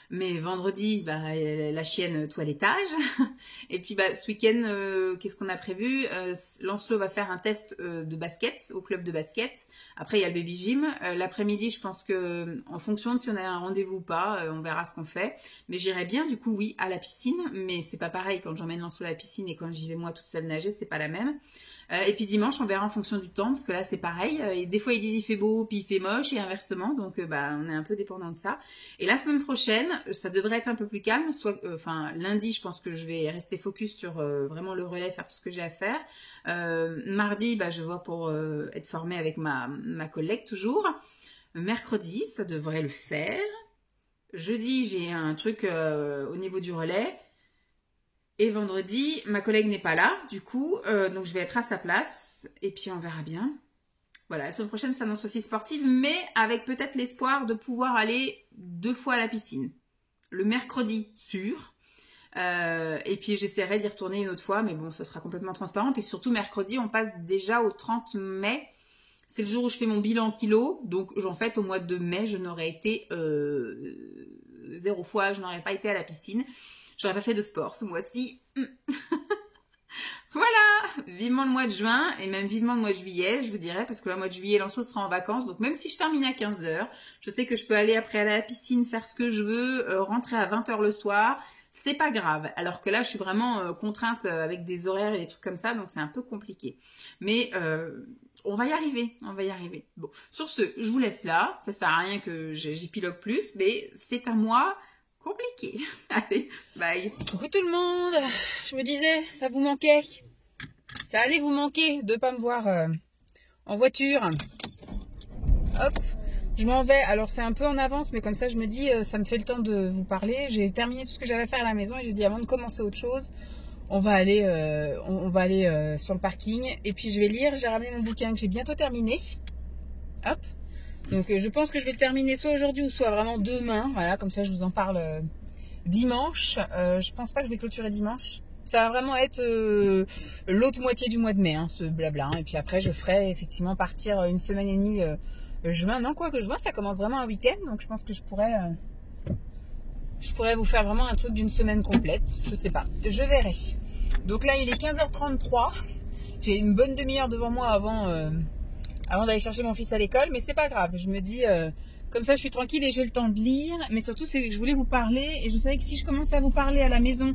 Mais vendredi, la chienne toilettage. Et puis ce week-end, qu'est-ce qu'on a prévu? Lancelot va faire un test de basket au club de basket. Après, il y a le baby gym. L'après-midi, je pense que en fonction de si on a un rendez-vous ou pas, on verra ce qu'on fait. Mais j'irai bien, du coup, oui, à la piscine. Mais c'est pas pareil quand j'emmène Lancelot à la piscine et quand j'y vais moi toute seule nager, c'est pas la même. Et puis dimanche, on verra en fonction du temps, parce que là, c'est pareil. Et des fois, ils disent il fait beau, puis il fait moche, et inversement. Donc, on est un peu dépendant de ça. Et la semaine prochaine, ça devrait être un peu plus calme. Lundi, je pense que je vais rester focus sur vraiment le relais, faire tout ce que j'ai à faire. Mardi, je vais voir pour être formée avec ma collègue, toujours. Mercredi, ça devrait le faire. Jeudi, j'ai un truc au niveau du relais. Et vendredi, ma collègue n'est pas là, du coup, donc je vais être à sa place, et puis on verra bien. Voilà, la semaine prochaine s'annonce aussi sportive, mais avec peut-être l'espoir de pouvoir aller 2 fois à la piscine. Le mercredi, sûr, et puis j'essaierai d'y retourner une autre fois, mais bon, ça sera complètement transparent. Puis surtout, mercredi, on passe déjà au 30 mai, c'est le jour où je fais mon bilan kilo, donc en fait, au mois de mai, je n'aurais été 0 fois, je n'aurais pas été à la piscine. J'aurais pas fait de sport ce mois-ci. Voilà, vivement le mois de juin et même vivement le mois de juillet, je vous dirais, parce que le mois de juillet, Lancelot sera en vacances. Donc même si je termine à 15h, je sais que je peux aller après à la piscine, faire ce que je veux, rentrer à 20h le soir. C'est pas grave. Alors que là, je suis vraiment contrainte avec des horaires et des trucs comme ça, donc c'est un peu compliqué. Mais on va y arriver, on va y arriver. Bon, sur ce, je vous laisse là. Ça sert à rien que j'épilogue plus, mais c'est à moi... compliqué. Allez, bye. Coucou tout le monde. Je me disais, ça vous manquait. Ça allait vous manquer de pas me voir en voiture. Hop, je m'en vais. Alors c'est un peu en avance, mais comme ça je me dis, ça me fait le temps de vous parler. J'ai terminé tout ce que j'avais à faire à la maison et j'ai dit avant de commencer autre chose, on va aller, sur le parking. Et puis je vais lire. J'ai ramené mon bouquin que j'ai bientôt terminé. Hop. Donc je pense que je vais le terminer soit aujourd'hui ou soit vraiment demain. Voilà, comme ça je vous en parle dimanche. Je pense pas que je vais clôturer dimanche. Ça va vraiment être l'autre moitié du mois de mai, hein, ce blabla. Et puis après je ferai effectivement partir une semaine et demie juin. Non, quoi que juin, ça commence vraiment un week-end. Donc je pense que je pourrais vous faire vraiment un truc d'une semaine complète. Je sais pas, je verrai. Donc là il est 15h33. J'ai une bonne demi-heure devant moi avant d'aller chercher mon fils à l'école, mais c'est pas grave. Je me dis, comme ça je suis tranquille et j'ai le temps de lire. Mais surtout c'est que je voulais vous parler et je savais que si je commençais à vous parler à la maison,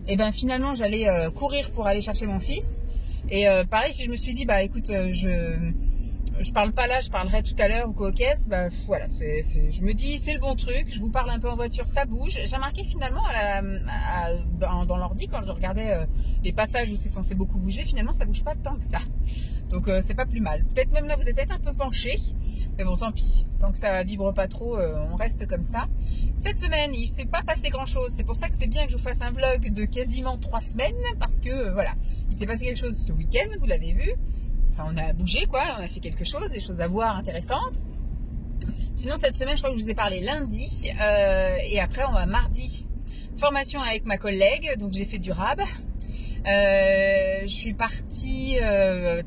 et ben finalement j'allais courir pour aller chercher mon fils. Et pareil, si je me suis dit, bah écoute, je parle pas là, je parlerai tout à l'heure ou quoi caisse, bah voilà, je me dis c'est le bon truc, je vous parle un peu en voiture, ça bouge. J'ai remarqué finalement dans l'ordi, quand je regardais les passages où c'est censé beaucoup bouger, finalement ça bouge pas tant que ça. Donc c'est pas plus mal. Peut-être même là vous êtes peut-être un peu penché, mais bon tant pis, tant que ça vibre pas trop, on reste comme ça. Cette semaine il s'est pas passé grand chose, c'est pour ça que c'est bien que je vous fasse un vlog de quasiment 3 semaines, parce que voilà, il s'est passé quelque chose ce week-end, vous l'avez vu. Enfin, on a bougé quoi, on a fait quelque chose, des choses à voir intéressantes. Sinon cette semaine je crois que je vous ai parlé lundi et après on va mardi. Formation avec ma collègue, donc j'ai fait du rab. Je suis partie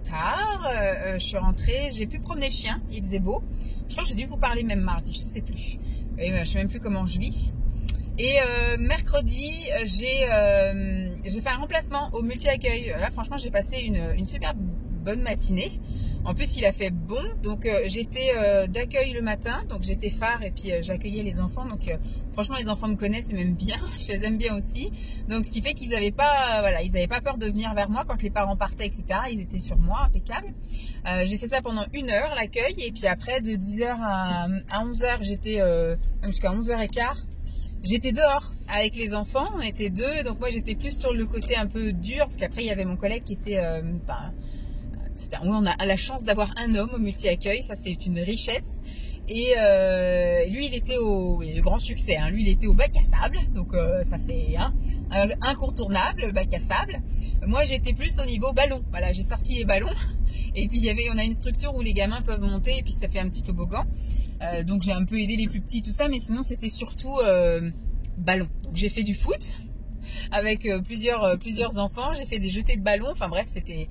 tard, je suis rentrée, j'ai pu promener le chien, il faisait beau. Je crois que j'ai dû vous parler même mardi, je sais plus. Et, je sais même plus comment je vis. Et mercredi, j'ai fait un remplacement au multi-accueil. Là franchement j'ai passé une super bonne matinée. En plus il a fait bon, donc j'étais d'accueil le matin, donc j'étais phare et puis j'accueillais les enfants, donc franchement les enfants me connaissent et m'aiment bien, je les aime bien aussi, donc ce qui fait qu'ils n'avaient pas, ils avaient pas peur de venir vers moi quand les parents partaient, etc. Ils étaient sur moi, impeccable. J'ai fait ça pendant 1 heure l'accueil, et puis après de 10h à 11h j'étais même jusqu'à 11h15. J'étais dehors avec les enfants, on était deux, donc moi j'étais plus sur le côté un peu dur, parce qu'après il y avait mon collègue qui était on a la chance d'avoir un homme au multi-accueil, ça c'est une richesse. Et lui il était le grand succès, hein. Lui il était au bac à sable, donc ça c'est incontournable, le bac à sable. Moi j'étais plus au niveau ballon, voilà, j'ai sorti les ballons. Et puis on a une structure où les gamins peuvent monter et puis ça fait un petit toboggan. Donc j'ai un peu aidé les plus petits, tout ça, mais sinon c'était surtout ballon. Donc j'ai fait du foot avec plusieurs enfants, j'ai fait des jetés de ballon, enfin bref c'était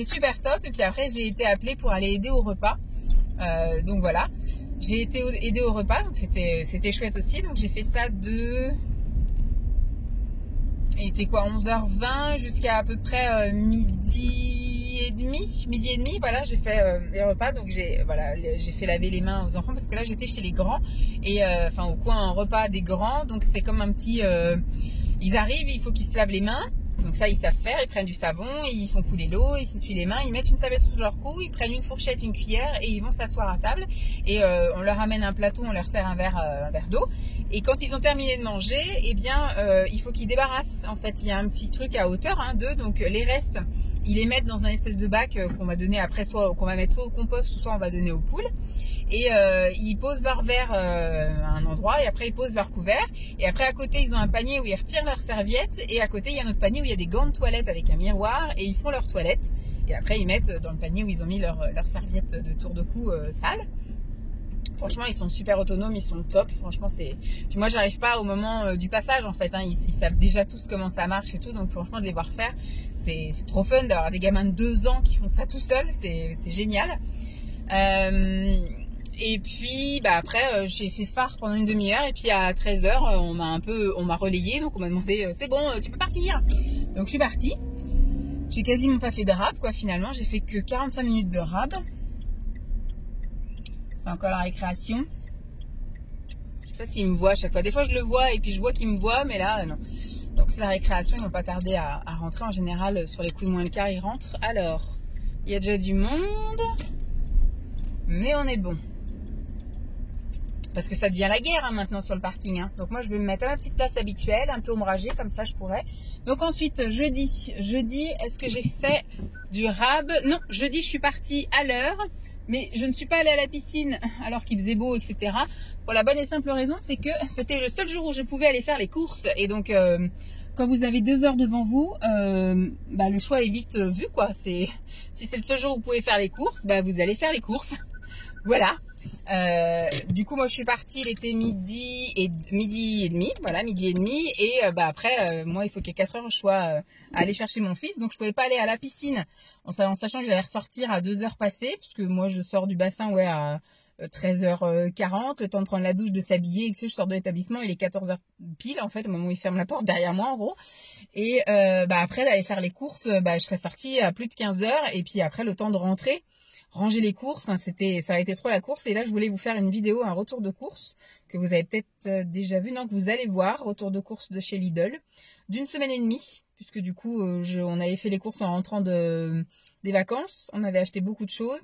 super top. Et puis après j'ai été appelée pour aller aider au repas, donc voilà, j'ai été aider au repas, donc c'était chouette aussi. Donc j'ai fait ça il était quoi, 11h20 jusqu'à à peu près midi et demi, voilà, j'ai fait les repas. Donc j'ai fait laver les mains aux enfants, parce que là j'étais chez les grands, et au coin repas des grands, donc c'est comme un petit ils arrivent, il faut qu'ils se lavent les mains. Donc ça ils savent faire, ils prennent du savon, ils font couler l'eau, ils s'essuient les mains, ils mettent une serviette sous leur cou, ils prennent une fourchette, une cuillère et ils vont s'asseoir à table. Et on leur amène un plateau, on leur sert un verre d'eau. Et quand ils ont terminé de manger, eh bien il faut qu'ils débarrassent. En fait il y a un petit truc à hauteur d'eux, donc les restes ils les mettent dans un espèce de bac qu'on va donner après, soit qu'on va mettre soit au compost ou soit on va donner aux poules. Et ils posent leur verre à un endroit, et après ils posent leur couvert, et après à côté ils ont un panier où ils retirent leurs serviettes, et à côté il y a un autre panier où il y a des gants de toilette avec un miroir, et ils font leur toilette, et après ils mettent dans le panier où ils ont mis leurs serviettes de tour de cou sales. Franchement ils sont super autonomes, ils sont top, franchement puis moi j'arrive pas au moment du passage en fait, ils savent déjà tous comment ça marche et tout, donc franchement de les voir faire c'est trop fun d'avoir des gamins de 2 ans qui font ça tout seuls, c'est génial. Et puis après j'ai fait phare pendant une demi-heure, et puis à 13h on m'a relayé, donc on m'a demandé c'est bon, tu peux partir. Donc je suis partie. J'ai quasiment pas fait de rab quoi, finalement j'ai fait que 45 minutes de rab. C'est encore la récréation. Je sais pas s'il me voit à chaque fois. Des fois je le vois et puis je vois qu'il me voit, mais là non. Donc c'est la récréation, ils vont pas tarder à rentrer. En général sur les coups de moins le quart ils rentrent. Alors il y a déjà du monde, mais on est bon. Parce que ça devient la guerre maintenant sur le parking. Donc moi je vais me mettre à ma petite place habituelle, un peu ombragée, comme ça je pourrais. Donc ensuite jeudi, est-ce que j'ai fait du rab? Non, jeudi je suis partie à l'heure, mais je ne suis pas allée à la piscine alors qu'il faisait beau, etc. Pour la bonne et simple raison, c'est que c'était le seul jour où je pouvais aller faire les courses. Et donc quand vous avez 2 heures devant vous, le choix est vite vu quoi. Si c'est le seul jour où vous pouvez faire les courses, vous allez faire les courses. Voilà. Du coup, moi, je suis partie, il était midi et demi, voilà, midi et demi. Et après, moi, il faut qu'à 4 heures, je sois aller chercher mon fils. Donc, je pouvais pas aller à la piscine en sachant que j'allais ressortir à 2 heures passées, puisque moi, je sors du bassin, ouais, à 13h40, le temps de prendre la douche, de s'habiller, et que je sors de l'établissement, il est 14h pile, en fait, au moment où il ferme la porte derrière moi, en gros. Et après, d'aller faire les courses, je serais sortie à plus de 15h. Et puis après, le temps de rentrer, ranger les courses, enfin, ça a été trop la course. Et là, je voulais vous faire une vidéo, un retour de course, que vous avez peut-être déjà vu, non, que vous allez voir, retour de course de chez Lidl, d'une semaine et demie, puisque du coup, on avait fait les courses en rentrant des vacances, on avait acheté beaucoup de choses.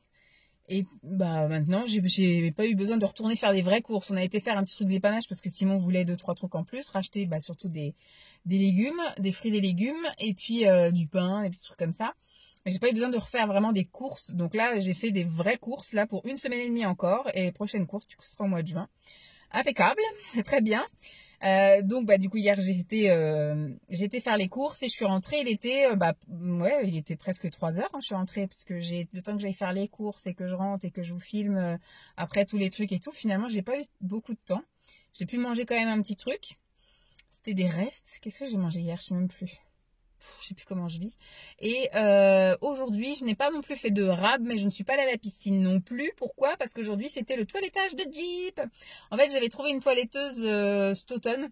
Et maintenant, j'ai pas eu besoin de retourner faire des vraies courses. On a été faire un petit truc d'épanage parce que Simon voulait 2-3 trucs en plus, racheter surtout des légumes, des fruits, des légumes, et puis du pain, des petits trucs comme ça. Mais j'ai pas eu besoin de refaire vraiment des courses. Donc là, j'ai fait des vraies courses là pour une semaine et demie encore. Et les prochaines courses, du coup, ce sera au mois de juin. Impeccable, c'est très bien. Donc du coup hier j'ai été faire les courses et je suis rentrée, il était presque 3 heures quand je suis rentrée, parce que j'ai le temps que j'aille faire les courses et que je rentre et que je vous filme après tous les trucs et tout. Finalement j'ai pas eu beaucoup de temps. J'ai pu manger quand même un petit truc, c'était des restes. Qu'est-ce que j'ai mangé hier, je sais même plus. Je sais plus comment je vis. Et aujourd'hui, je n'ai pas non plus fait de rab, mais je ne suis pas allée à la piscine non plus. Pourquoi? Parce qu'aujourd'hui, c'était le toilettage de Jeep. En fait, j'avais trouvé une toiletteuse cet automne.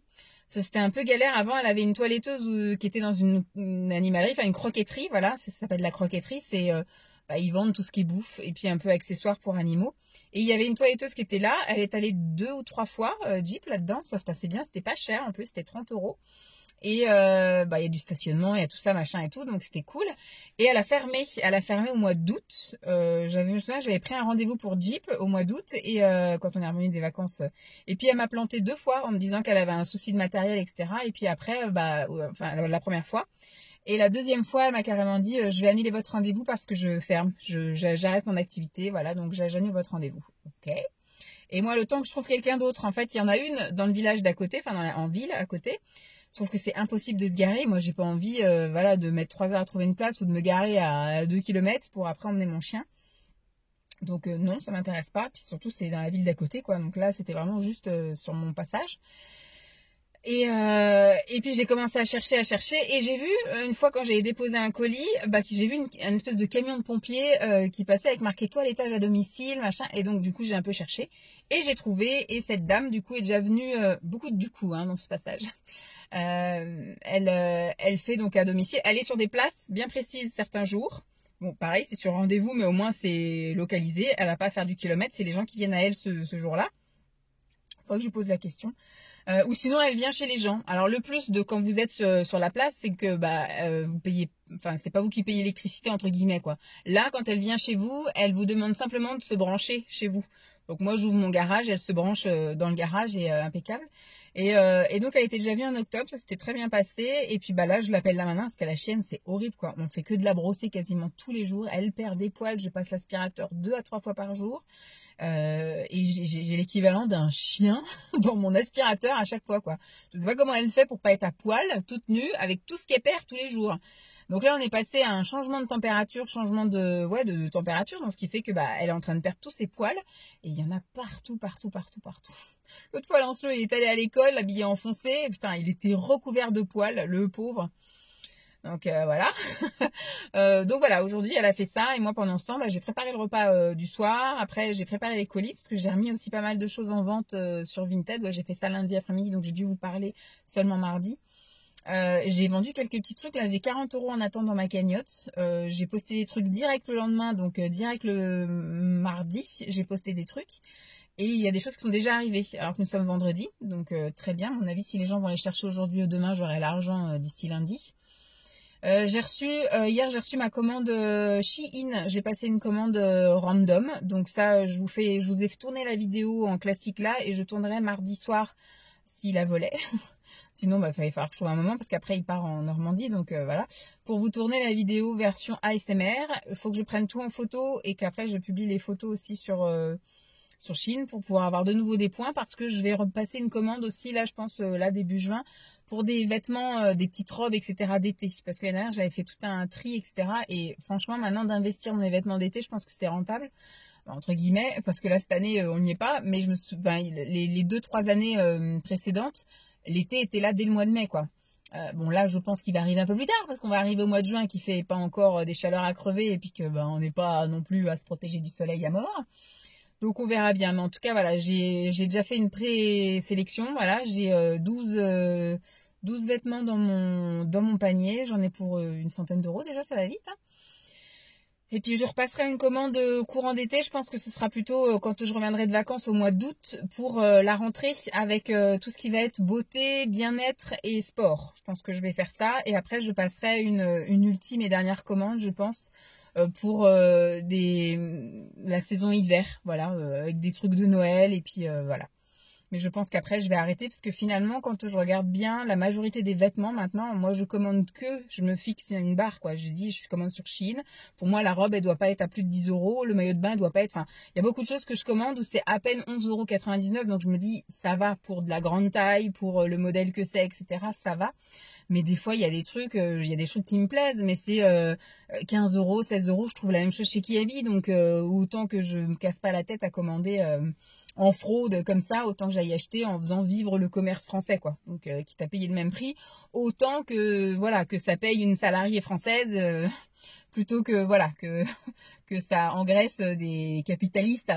C'était un peu galère. Avant, elle avait une toiletteuse qui était dans une animalerie, enfin une croquetterie. Voilà, ça s'appelle la croquetterie. C'est ils vendent tout ce qui est bouffe et puis un peu accessoires pour animaux. Et il y avait une toiletteuse qui était là. Elle est allée 2 ou 3 fois Jeep là-dedans. Ça se passait bien. C'était pas cher. En plus, c'était 30 €. Et il y a du stationnement, il y a tout ça, machin et tout, donc c'était cool. Et elle a fermé au mois d'août. J'avais pris un rendez-vous pour Jeep au mois d'août, et quand on est revenu des vacances. Et puis elle m'a planté 2 fois en me disant qu'elle avait un souci de matériel, etc. Et puis après, la première fois. Et la deuxième fois, elle m'a carrément dit je vais annuler votre rendez-vous parce que je ferme. J'arrête mon activité, voilà, donc j'annule votre rendez-vous. Ok. Et moi, le temps que je trouve quelqu'un d'autre, en fait, il y en a une dans le village d'à côté, enfin en ville à côté. Sauf que c'est impossible de se garer. Moi, j'ai pas envie de mettre 3 heures à trouver une place ou de me garer à 2 km pour après emmener mon chien. Donc non, ça m'intéresse pas. Puis surtout, c'est dans la ville d'à côté, quoi. Donc là, c'était vraiment juste sur mon passage. Et puis j'ai commencé à chercher. Et j'ai vu, une fois quand j'ai déposé un colis, j'ai vu une espèce de camion de pompiers qui passait avec marqué toilettage à domicile, machin. Et donc du coup, j'ai un peu cherché. Et j'ai trouvé, et cette dame, du coup, est déjà venue, beaucoup de du coup, dans ce passage. Elle fait donc à domicile. Elle est sur des places bien précises certains jours. Bon, pareil, c'est sur rendez-vous, mais au moins c'est localisé. Elle va pas faire du kilomètre. C'est les gens qui viennent à elle ce jour-là. Faut que je lui pose la question. Ou sinon, elle vient chez les gens. Alors le plus de quand vous êtes sur la place, c'est que vous payez. Enfin, c'est pas vous qui payez l'électricité entre guillemets, quoi. Là, quand elle vient chez vous, elle vous demande simplement de se brancher chez vous. Donc moi, j'ouvre mon garage, elle se branche dans le garage, et impeccable. Et donc elle était déjà venue en octobre, ça s'était très bien passé. Et puis là, je l'appelle là maintenant parce qu'à la chienne, c'est horrible, quoi. On fait que de la brosser quasiment tous les jours. Elle perd des poils, je passe l'aspirateur 2 à 3 fois par jour. Et j'ai l'équivalent d'un chien dans mon aspirateur à chaque fois, quoi. Je sais pas comment elle fait pour pas être à poil, toute nue, avec tout ce qu'elle perd tous les jours. Donc là, on est passé à un changement de température, de température, donc ce qui fait que elle est en train de perdre tous ses poils, et il y en a partout. L'autre fois, Lancelot, il est allé à l'école, habillé en foncé, putain, il était recouvert de poils, le pauvre. Donc voilà. Donc voilà, aujourd'hui elle a fait ça, et moi pendant ce temps, j'ai préparé le repas du soir. Après j'ai préparé les colis parce que j'ai remis aussi pas mal de choses en vente sur Vinted. Ouais, j'ai fait ça lundi après-midi, donc j'ai dû vous parler seulement mardi. J'ai vendu quelques petits trucs. Là j'ai 40 € en attente dans ma cagnotte. J'ai posté des trucs direct le lendemain, donc direct le mardi j'ai posté des trucs. Et il y a des choses qui sont déjà arrivées alors que nous sommes vendredi, donc très bien. À mon avis, si les gens vont les chercher aujourd'hui ou demain, j'aurai l'argent d'ici lundi. Hier j'ai reçu ma commande Shein. J'ai passé une commande random. Donc ça, je vous ai fait tourner la vidéo en classique là, et je tournerai mardi soir s'il la volait. Sinon, il va falloir que je trouve un moment parce qu'après il part en Normandie. Donc voilà. Pour vous tourner la vidéo version ASMR, il faut que je prenne tout en photo et qu'après je publie les photos aussi sur Shein pour pouvoir avoir de nouveau des points, parce que je vais repasser une commande aussi là, je pense là début juin, pour des vêtements, des petites robes, etc. d'été, parce que l'année dernière j'avais fait tout un tri, etc. Et franchement maintenant d'investir dans les vêtements d'été, je pense que c'est rentable. entre guillemets, parce que là cette année on n'y est pas, mais les 2-3 années précédentes, l'été était là dès le mois de mai, quoi. Bon, là je pense qu'il va arriver un peu plus tard, parce qu'on va arriver au mois de juin qui fait pas encore des chaleurs à crever, et puis que on n'est pas non plus à se protéger du soleil à mort. Donc on verra bien, mais en tout cas voilà, j'ai déjà fait une présélection, voilà, j'ai 12 vêtements dans mon panier, j'en ai pour une centaine d'euros déjà, ça va vite, hein. Et puis je repasserai une commande courant d'été, je pense que ce sera plutôt quand je reviendrai de vacances au mois d'août pour la rentrée avec tout ce qui va être beauté, bien-être et sport. Je pense que je vais faire ça et après je passerai une ultime et dernière commande, je pense, pour la saison hiver, voilà, avec des trucs de Noël et puis voilà. Mais je pense qu'après, je vais arrêter parce que finalement, quand je regarde bien, la majorité des vêtements maintenant, moi, je me fixe une barre, quoi. Je commande sur Shein. Pour moi, la robe, elle doit pas être à plus de 10 euros. Le maillot de bain, elle doit pas être, enfin, il y a beaucoup de choses que je commande où c'est à peine 11,99 €. Donc, je me dis, ça va pour de la grande taille, pour le modèle que c'est, etc. Ça va. Mais des fois, il y a des trucs qui me plaisent, mais c'est 15 euros, 16 euros. Je trouve la même chose chez Kiabi. Donc, autant que je me casse pas la tête à commander en fraude comme ça, autant que j'aille acheter en faisant vivre le commerce français, quoi. Donc, quitte à payer le même prix, autant que voilà que ça paye une salariée française plutôt que voilà que ça engraisse des capitalistes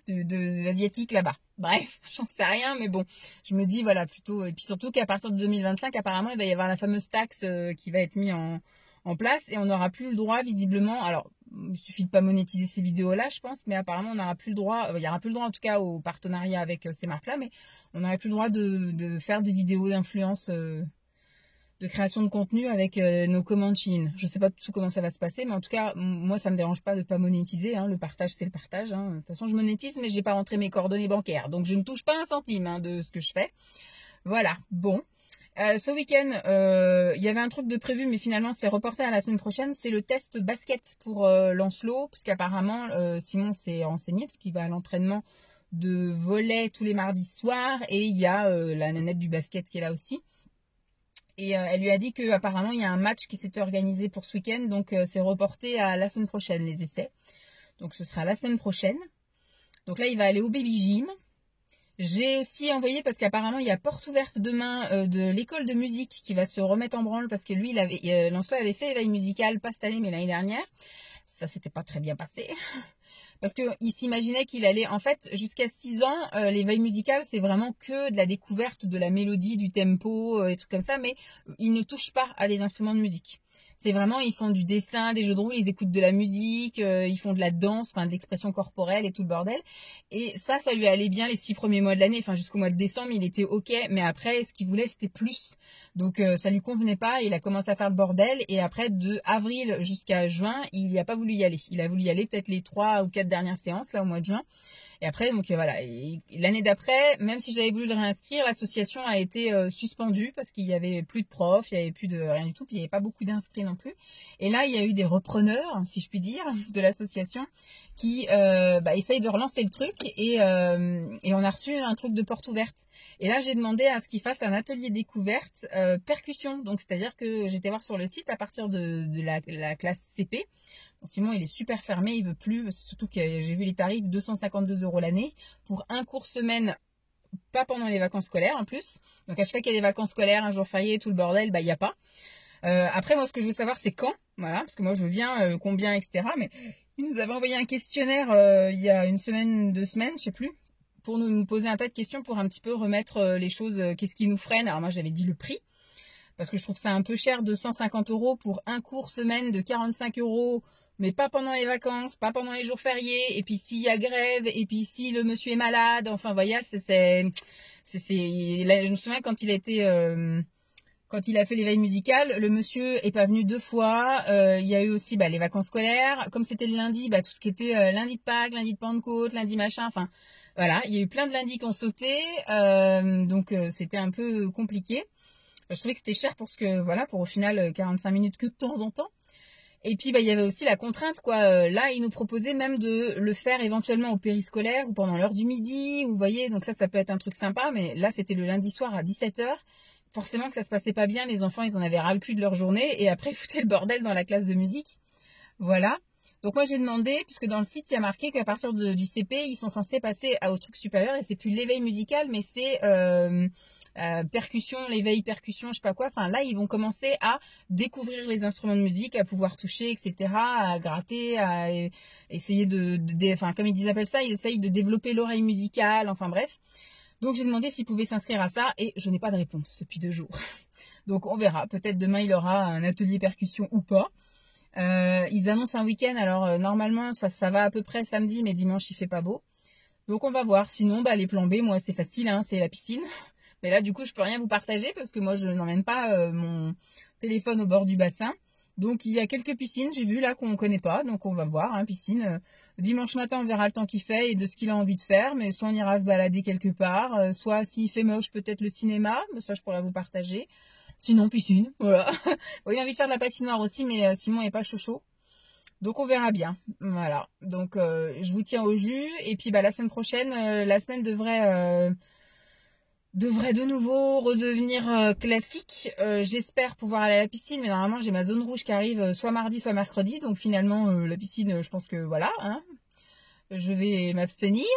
asiatiques là-bas. Bref, j'en sais rien, mais bon, je me dis voilà plutôt. Et puis surtout qu'à partir de 2025, apparemment, il va y avoir la fameuse taxe qui va être mise en place et on n'aura plus le droit visiblement. Alors, il suffit de pas monétiser ces vidéos-là, je pense, mais apparemment on n'aura plus le droit. Il y aura plus le droit en tout cas au partenariat avec ces marques-là, mais on n'aura plus le droit de faire des vidéos d'influence, de création de contenu avec nos commandes Shein. Je sais pas tout comment ça va se passer, mais en tout cas, moi ça me dérange pas de pas monétiser. Hein. Le partage, c'est le partage. Hein. De toute façon, je monétise, mais j'ai pas rentré mes coordonnées bancaires, donc je ne touche pas un centime hein, de ce que je fais. Voilà. Bon. Ce week-end, il y avait un truc de prévu, mais finalement c'est reporté à la semaine prochaine. C'est le test basket pour Lancelot, parce qu'apparemment Simon s'est renseigné, parce qu'il va à l'entraînement de volley tous les mardis soirs, et il y a la nanette du basket qui est là aussi. Et elle lui a dit qu'apparemment il y a un match qui s'était organisé pour ce week-end, donc c'est reporté à la semaine prochaine les essais. Donc ce sera la semaine prochaine. Donc là il va aller au baby gym. J'ai aussi envoyé, parce qu'apparemment il y a porte ouverte demain de l'école de musique qui va se remettre en branle, parce que lui, Lancelot avait fait éveil musical, pas cette année mais l'année dernière. Ça s'était pas très bien passé. Parce qu'il s'imaginait qu'il allait, en fait, jusqu'à 6 ans, l'éveil musical, c'est vraiment que de la découverte de la mélodie, du tempo, et trucs comme ça, mais ils ne touchent pas à des instruments de musique. C'est vraiment, ils font du dessin, des jeux de rôle, ils écoutent de la musique, ils font de la danse, enfin de l'expression corporelle et tout le bordel. Et ça lui allait bien les 6 premiers mois de l'année, enfin jusqu'au mois de décembre, il était ok, mais après, ce qu'il voulait, c'était plus. Donc ça lui convenait pas, il a commencé à faire le bordel, et après, de avril jusqu'à juin, il n'a pas voulu y aller. Il a voulu y aller peut-être les 3 ou 4 dernières séances, là, au mois de juin. Et après, donc voilà, et l'année d'après, même si j'avais voulu le réinscrire, l'association a été suspendue parce qu'il y avait plus de profs, il y avait plus de rien du tout, puis il n'y avait pas beaucoup d'inscrits non plus. Et là, il y a eu des repreneurs, si je puis dire, de l'association qui essayent de relancer le truc, et on a reçu un truc de porte ouverte. Et là, j'ai demandé à ce qu'ils fassent un atelier découverte percussion. Donc, c'est-à-dire que j'étais voir sur le site à partir de la classe CP. Simon, il est super fermé, il veut plus, surtout que j'ai vu les tarifs, 252 € l'année pour un cours semaine, pas pendant les vacances scolaires en plus. Donc à chaque fois qu'il y a des vacances scolaires, un jour férié, tout le bordel, il n'y a pas. Après, moi, ce que je veux savoir, c'est quand, voilà, parce que moi, je veux bien combien, etc. Mais il nous avait envoyé un questionnaire il y a une semaine, 2 semaines, je sais plus, pour nous poser un tas de questions pour un petit peu remettre les choses, qu'est-ce qui nous freine. Alors moi, j'avais dit le prix, parce que je trouve ça un peu cher, 250 € pour un cours semaine de 45 €. Mais pas pendant les vacances, pas pendant les jours fériés, et puis s'il y a grève, et puis si le monsieur est malade, enfin, vous voyez, là, je me souviens quand quand il a fait l'éveil musical, le monsieur est pas venu 2 fois, il y a eu aussi, les vacances scolaires, comme c'était le lundi, tout ce qui était lundi de Pâques, lundi de Pentecôte, lundi machin, enfin, voilà, il y a eu plein de lundis qui ont sauté, donc c'était un peu compliqué. Je trouvais que c'était cher pour au final 45 minutes que de temps en temps. Et puis, il y avait aussi la contrainte, quoi. Là, ils nous proposaient même de le faire éventuellement au périscolaire ou pendant l'heure du midi, vous voyez. Donc ça peut être un truc sympa. Mais là, c'était le lundi soir à 17 h. Forcément que ça se passait pas bien. Les enfants, ils en avaient ras le cul de leur journée. Et après, ils foutaient le bordel dans la classe de musique. Voilà. Donc moi j'ai demandé, puisque dans le site il y a marqué qu'à partir du CP, ils sont censés passer au truc supérieur et c'est plus l'éveil musical, mais c'est percussion, l'éveil percussion, je sais pas quoi. Enfin là ils vont commencer à découvrir les instruments de musique, à pouvoir toucher, etc., à gratter, à essayer enfin comme ils appellent ça, ils essayent de développer l'oreille musicale, enfin bref. Donc j'ai demandé s'ils pouvaient s'inscrire à ça et je n'ai pas de réponse depuis 2 jours. Donc on verra, peut-être demain il aura un atelier percussion ou pas. Ils annoncent un week-end, alors normalement ça va à peu près samedi, mais dimanche il fait pas beau. Donc on va voir. Sinon, les plans B, moi c'est facile, hein, c'est la piscine. Mais là du coup je peux rien vous partager parce que moi je n'emmène pas mon téléphone au bord du bassin. Donc il y a quelques piscines, j'ai vu là qu'on connaît pas, donc on va voir, hein, piscine. Dimanche matin on verra le temps qu'il fait et de ce qu'il a envie de faire, mais soit on ira se balader quelque part, soit s'il fait moche peut-être le cinéma, mais ça je pourrais vous partager. Sinon, piscine, voilà. Bon, il a envie de faire de la patinoire aussi, mais Simon n'est pas chaud. Donc, on verra bien. Voilà. Donc, je vous tiens au jus. Et puis, la semaine prochaine, la semaine devrait de nouveau redevenir classique. J'espère pouvoir aller à la piscine, mais normalement, j'ai ma zone rouge qui arrive soit mardi, soit mercredi. Donc, finalement, la piscine, je pense que voilà, hein, je vais m'abstenir.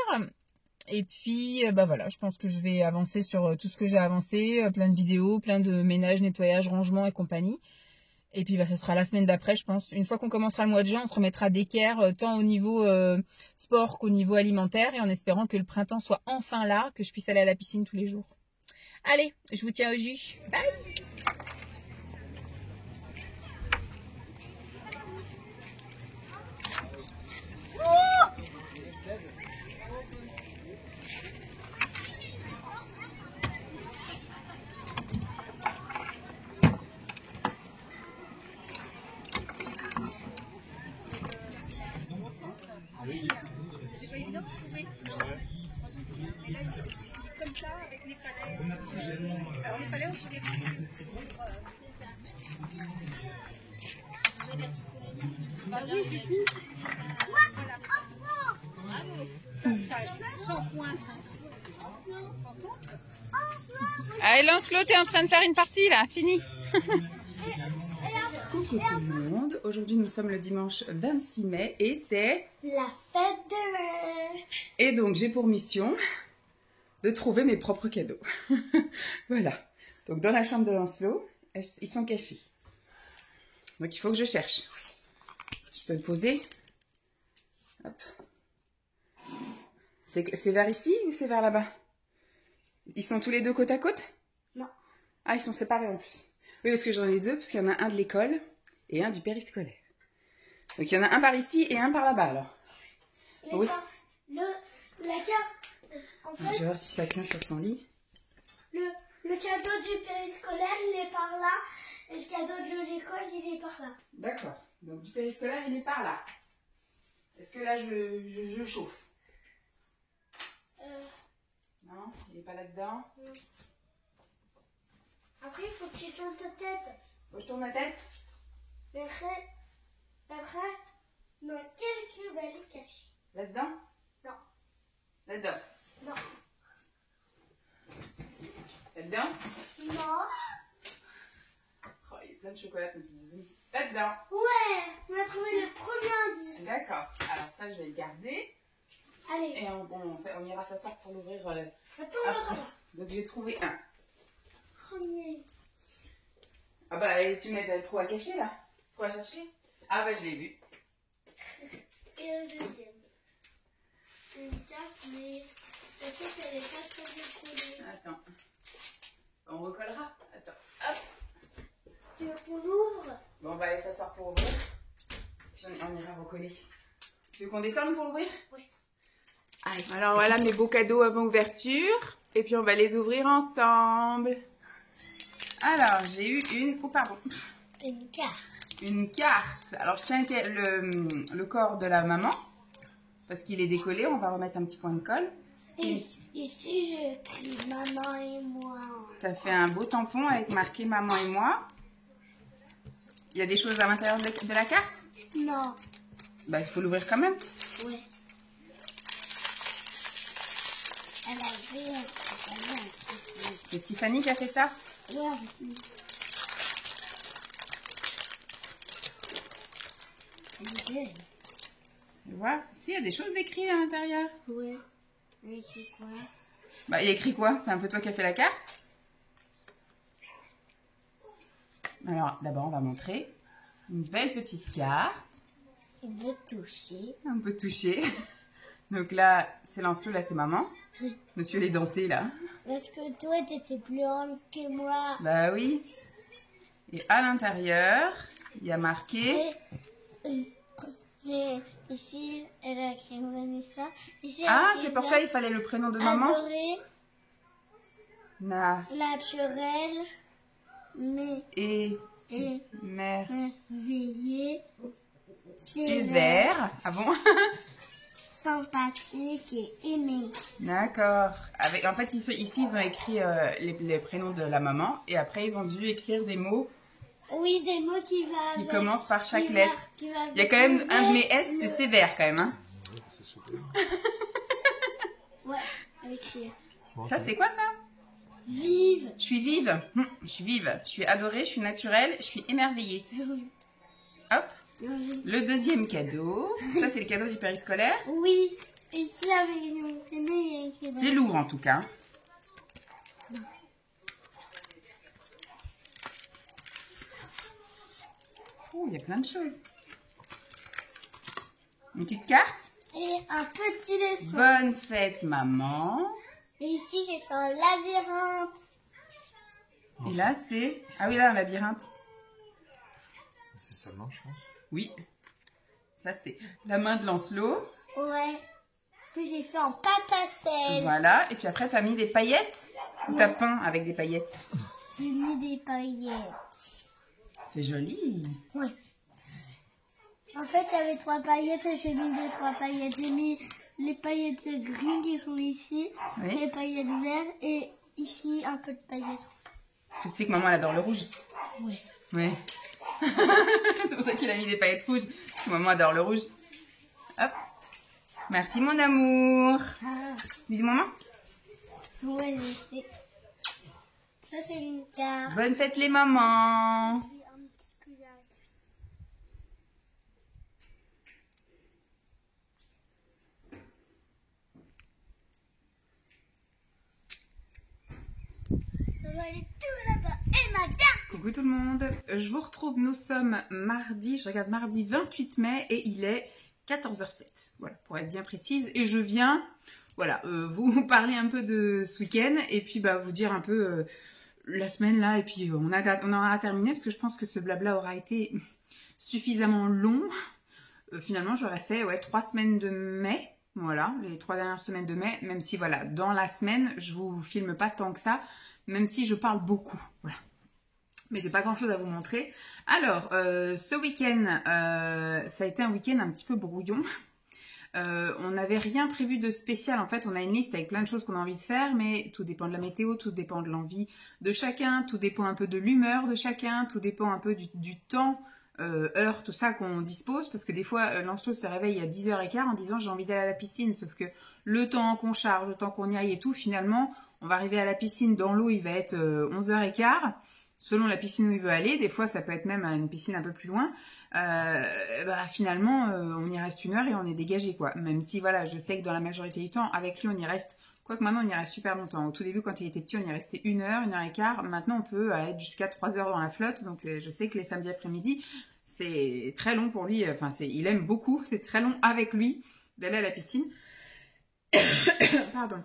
Et puis, voilà, je pense que je vais avancer sur tout ce que j'ai avancé, plein de vidéos, plein de ménage, nettoyage, rangement et compagnie. Et puis, ce sera la semaine d'après, je pense. Une fois qu'on commencera le mois de juin, on se remettra d'équerre, tant au niveau sport qu'au niveau alimentaire, et en espérant que le printemps soit enfin là, que je puisse aller à la piscine tous les jours. Allez, je vous tiens au jus. Bye! C'est pas évident de trouver. Mais là, il suffit comme ça, avec les palais. Alors, les palais, on se les oui, du coup. Voilà. T'as 100 points. Allez, Lancelot, t'es en train de faire une partie, là. Fini. Coucou tout le monde, aujourd'hui nous sommes le dimanche 26 mai et c'est la fête de Noël. Et donc j'ai pour mission de trouver mes propres cadeaux. Voilà, donc dans la chambre de Lancelot, ils sont cachés. Donc il faut que je cherche. Je peux le poser. Hop. C'est vers ici ou c'est vers là-bas? Ils sont tous les deux côte à côte? Non. Ah, ils sont séparés en plus. Oui, parce que j'en ai 2, parce qu'il y en a un de l'école et un du périscolaire. Donc, il y en a un par ici et un par là-bas, alors. Oui. La carte, en fait... Je vais voir si ça tient sur son lit. Le cadeau du périscolaire, il est par là. Et le cadeau de l'école, il est par là. D'accord. Donc, du périscolaire, il est par là. Est-ce que là, je chauffe? Non, il n'est pas là-dedans. Après, il faut que tu tournes ta tête. Faut que je tourne ma tête? Et après, dans quelques balais cachés. Là-dedans? Non. Là-dedans? Non. Là-dedans? Non. Oh, il y a plein de chocolat, ton petit zizi. Là-dedans? Ouais, on a trouvé le premier indice. D'accord. Alors ça, je vais le garder. Allez. Et on ira s'asseoir pour l'ouvrir après. Attends, Donc j'ai trouvé un. premier. Ah bah, et tu mets trop à cacher là? Trop à chercher? Ah bah, je l'ai vu. Et le deuxième. Une carte, mais la carte, elle est pas très bien collée. Attends. On recollera. Attends. Hop. Tu veux qu'on l'ouvre? Bon, on va aller s'asseoir pour ouvrir. Puis on ira recoller. Tu veux qu'on descende pour ouvrir? Oui. Allez, alors voilà mes beaux cadeaux avant ouverture. Et puis on va les ouvrir ensemble. Alors, j'ai eu une... Oh, pardon. Une carte. Une carte. Alors, je tiens le corps de la maman. Parce qu'il est décollé. On va remettre un petit point de colle. Ici, j'ai écrit maman et moi. Tu as fait un beau tampon avec marqué maman et moi. Il y a des choses à l'intérieur de la carte? Non. Bah, il faut l'ouvrir quand même. Oui. Elle a vu un C'est Tiffany qui a fait ça? oui. Tu vois? Si, il y a des choses d'écrit à l'intérieur. Ouais. Et c'est quoi? Bah, il y a écrit quoi? C'est un peu toi qui as fait la carte? Alors, d'abord, on va montrer une belle petite carte. On peut toucher. On peut toucher. Donc là, c'est Lancelot, là, c'est maman. Monsieur les dentés, là. Parce que toi, t'étais plus grande que moi. Bah oui. Et à l'intérieur, il y a marqué... Ici, elle a écrit Vanessa. Ici, Ah, elle a c'est écrit pour ça il fallait le prénom de maman. Adoré, naturel, mais Et et mère veillé, sévère. Ah bon? sympathique et aimé. D'accord. En fait, ici, ils ont écrit les prénoms de la maman. Et après, ils ont dû écrire des mots Oui, des mots qui qui commencent par chaque qui va- lettre. qui va Il y a quand même un de mes prouver S, c'est sévère quand même. Hein. Ouais, avec ces Ça, c'est quoi ça? vive. Je suis vive. Je suis vive. Je suis adorée, je suis naturelle, je suis émerveillée. Hop. Le deuxième cadeau. Ça, c'est le cadeau du périscolaire. Oui, ici avec mon prénom, il y a écrit. C'est lourd en tout cas. Oh, il y a plein de choses. Une petite carte. Et un petit dessin. Bonne fête, maman. Et ici, j'ai fait un labyrinthe. Et là, c'est... Ah oui, là, un labyrinthe. C'est sa main, je pense. Oui. Ça, c'est la main de Lancelot. Ouais. Que j'ai fait en pâte à sel. Voilà. Et puis après, t'as mis des paillettes. Ou t'as peint avec des paillettes? J'ai mis des paillettes. C'est joli. Ouais. En fait, il y avait 3 paillettes et j'ai mis 2-3 paillettes. J'ai mis les paillettes grises qui sont ici, Oui. les paillettes vertes et ici un peu de paillettes. Parce que tu sais que maman, elle adore le rouge. Ouais. Oui. C'est pour ça qu'il a mis des paillettes rouges. Parce que maman adore le rouge. Hop. Merci, mon amour. Ah, Bisous, maman. ouais, je sais. Ça, c'est une carte. Bonne fête, les mamans. Un petit peu là. Ça va aller tout là-bas. Et ma carte. Coucou tout le monde. Je vous retrouve, nous sommes mardi, je regarde mardi 28 mai et il est 14h07. Voilà, pour être bien précise. Et je viens, voilà, vous parler un peu de ce week-end et puis bah, vous dire un peu la semaine là. Et puis on aura terminé parce que je pense que ce blabla aura été suffisamment long. Finalement, j'aurais fait 3 semaines de mai. Voilà, les 3 dernières semaines de mai. Même si voilà, dans la semaine, je vous filme pas tant que ça. Même si je parle beaucoup. Voilà. Mais j'ai pas grand chose à vous montrer. Alors, ce week-end, ça a été un week-end un petit peu brouillon. On n'avait rien prévu de spécial. En fait, on a une liste avec plein de choses qu'on a envie de faire, mais tout dépend de la météo, tout dépend de l'envie de chacun, tout dépend un peu de l'humeur de chacun, tout dépend un peu du temps, heure, tout ça qu'on dispose. Parce que des fois, Lancelot se réveille à 10h15 en disant j'ai envie d'aller à la piscine, sauf que le temps qu'on charge, le temps qu'on y aille et tout, finalement, on va arriver à la piscine, dans l'eau, il va être 11h15. Selon la piscine où il veut aller, des fois ça peut être même à une piscine un peu plus loin, finalement on y reste 1 heure et on est dégagé quoi. Même si voilà, je sais que dans la majorité du temps, avec lui on y reste, quoique maintenant on y reste super longtemps. Au tout début quand il était petit on y restait 1 heure, 1h15, maintenant on peut être jusqu'à 3 heures dans la flotte, donc je sais que les samedis après-midi c'est très long pour lui, enfin il aime beaucoup, c'est très long avec lui d'aller à la piscine. Pardon.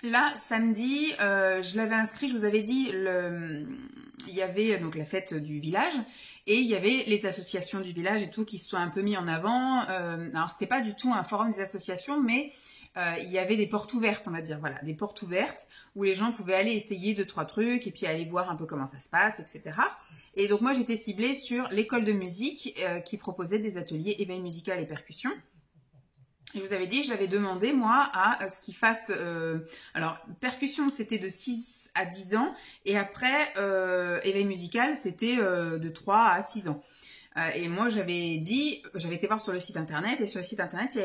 Là, samedi, je l'avais inscrit, je vous avais dit, il y avait donc la fête du village et il y avait les associations du village et tout qui se sont un peu mis en avant. Alors, c'était pas du tout un forum des associations, mais il y avait des portes ouvertes, on va dire, voilà, des portes ouvertes où les gens pouvaient aller essayer 2-3 trucs et puis aller voir un peu comment ça se passe, etc. Et donc, moi, j'étais ciblée sur l'école de musique qui proposait des ateliers éveil musical et percussion. Et je vous avais dit, je l'avais demandé, moi, à ce qu'il fasse... alors, percussion, c'était de 6 à 10 ans. Et après, éveil musical, c'était de 3 à 6 ans. Et moi, j'avais été voir sur le site internet. Et sur le site internet,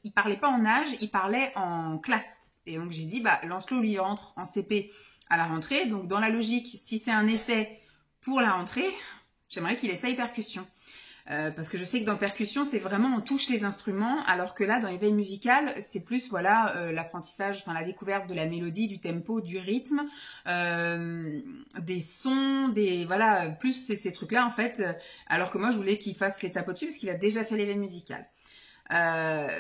il parlait pas en âge, il parlait en classe. Et donc, j'ai dit, bah, Lancelot, lui, rentre en CP à la rentrée. Donc, dans la logique, si c'est un essai pour la rentrée, j'aimerais qu'il essaye percussion. Parce que je sais que dans percussion, c'est vraiment on touche les instruments, alors que là, dans éveil musical, c'est plus voilà l'apprentissage, enfin la découverte de la mélodie, du tempo, du rythme, des sons, voilà, plus ces trucs-là en fait. Alors que moi, je voulais qu'il fasse les tapots dessus parce qu'il a déjà fait l'éveil musical.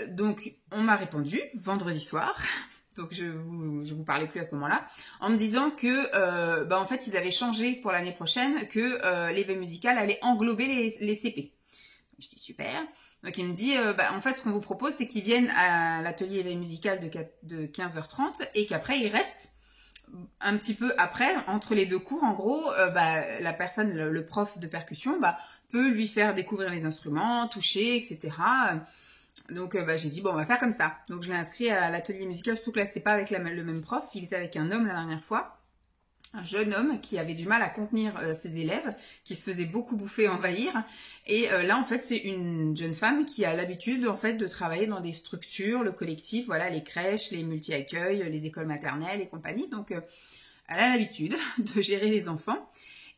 Donc, on m'a répondu vendredi soir. Donc je vous parlais plus à ce moment-là, en me disant que en fait ils avaient changé pour l'année prochaine, que l'éveil musical allait englober les CP. Je dis super. Donc il me dit en fait ce qu'on vous propose c'est qu'ils viennent à l'atelier éveil musical de 15h30 et qu'après ils restent un petit peu après, entre les deux cours, en gros, la personne, le prof de percussion, peut lui faire découvrir les instruments, toucher, etc. Donc j'ai dit bon on va faire comme ça. Donc je l'ai inscrit à l'atelier musical, surtout que là c'était pas avec le même prof, il était avec un homme la dernière fois, un jeune homme qui avait du mal à contenir ses élèves, qui se faisait beaucoup bouffer, envahir. Et là en fait c'est une jeune femme qui a l'habitude en fait de travailler dans des structures, le collectif, voilà les crèches, les multi-accueils, les écoles maternelles et compagnie. Donc elle a l'habitude de gérer les enfants.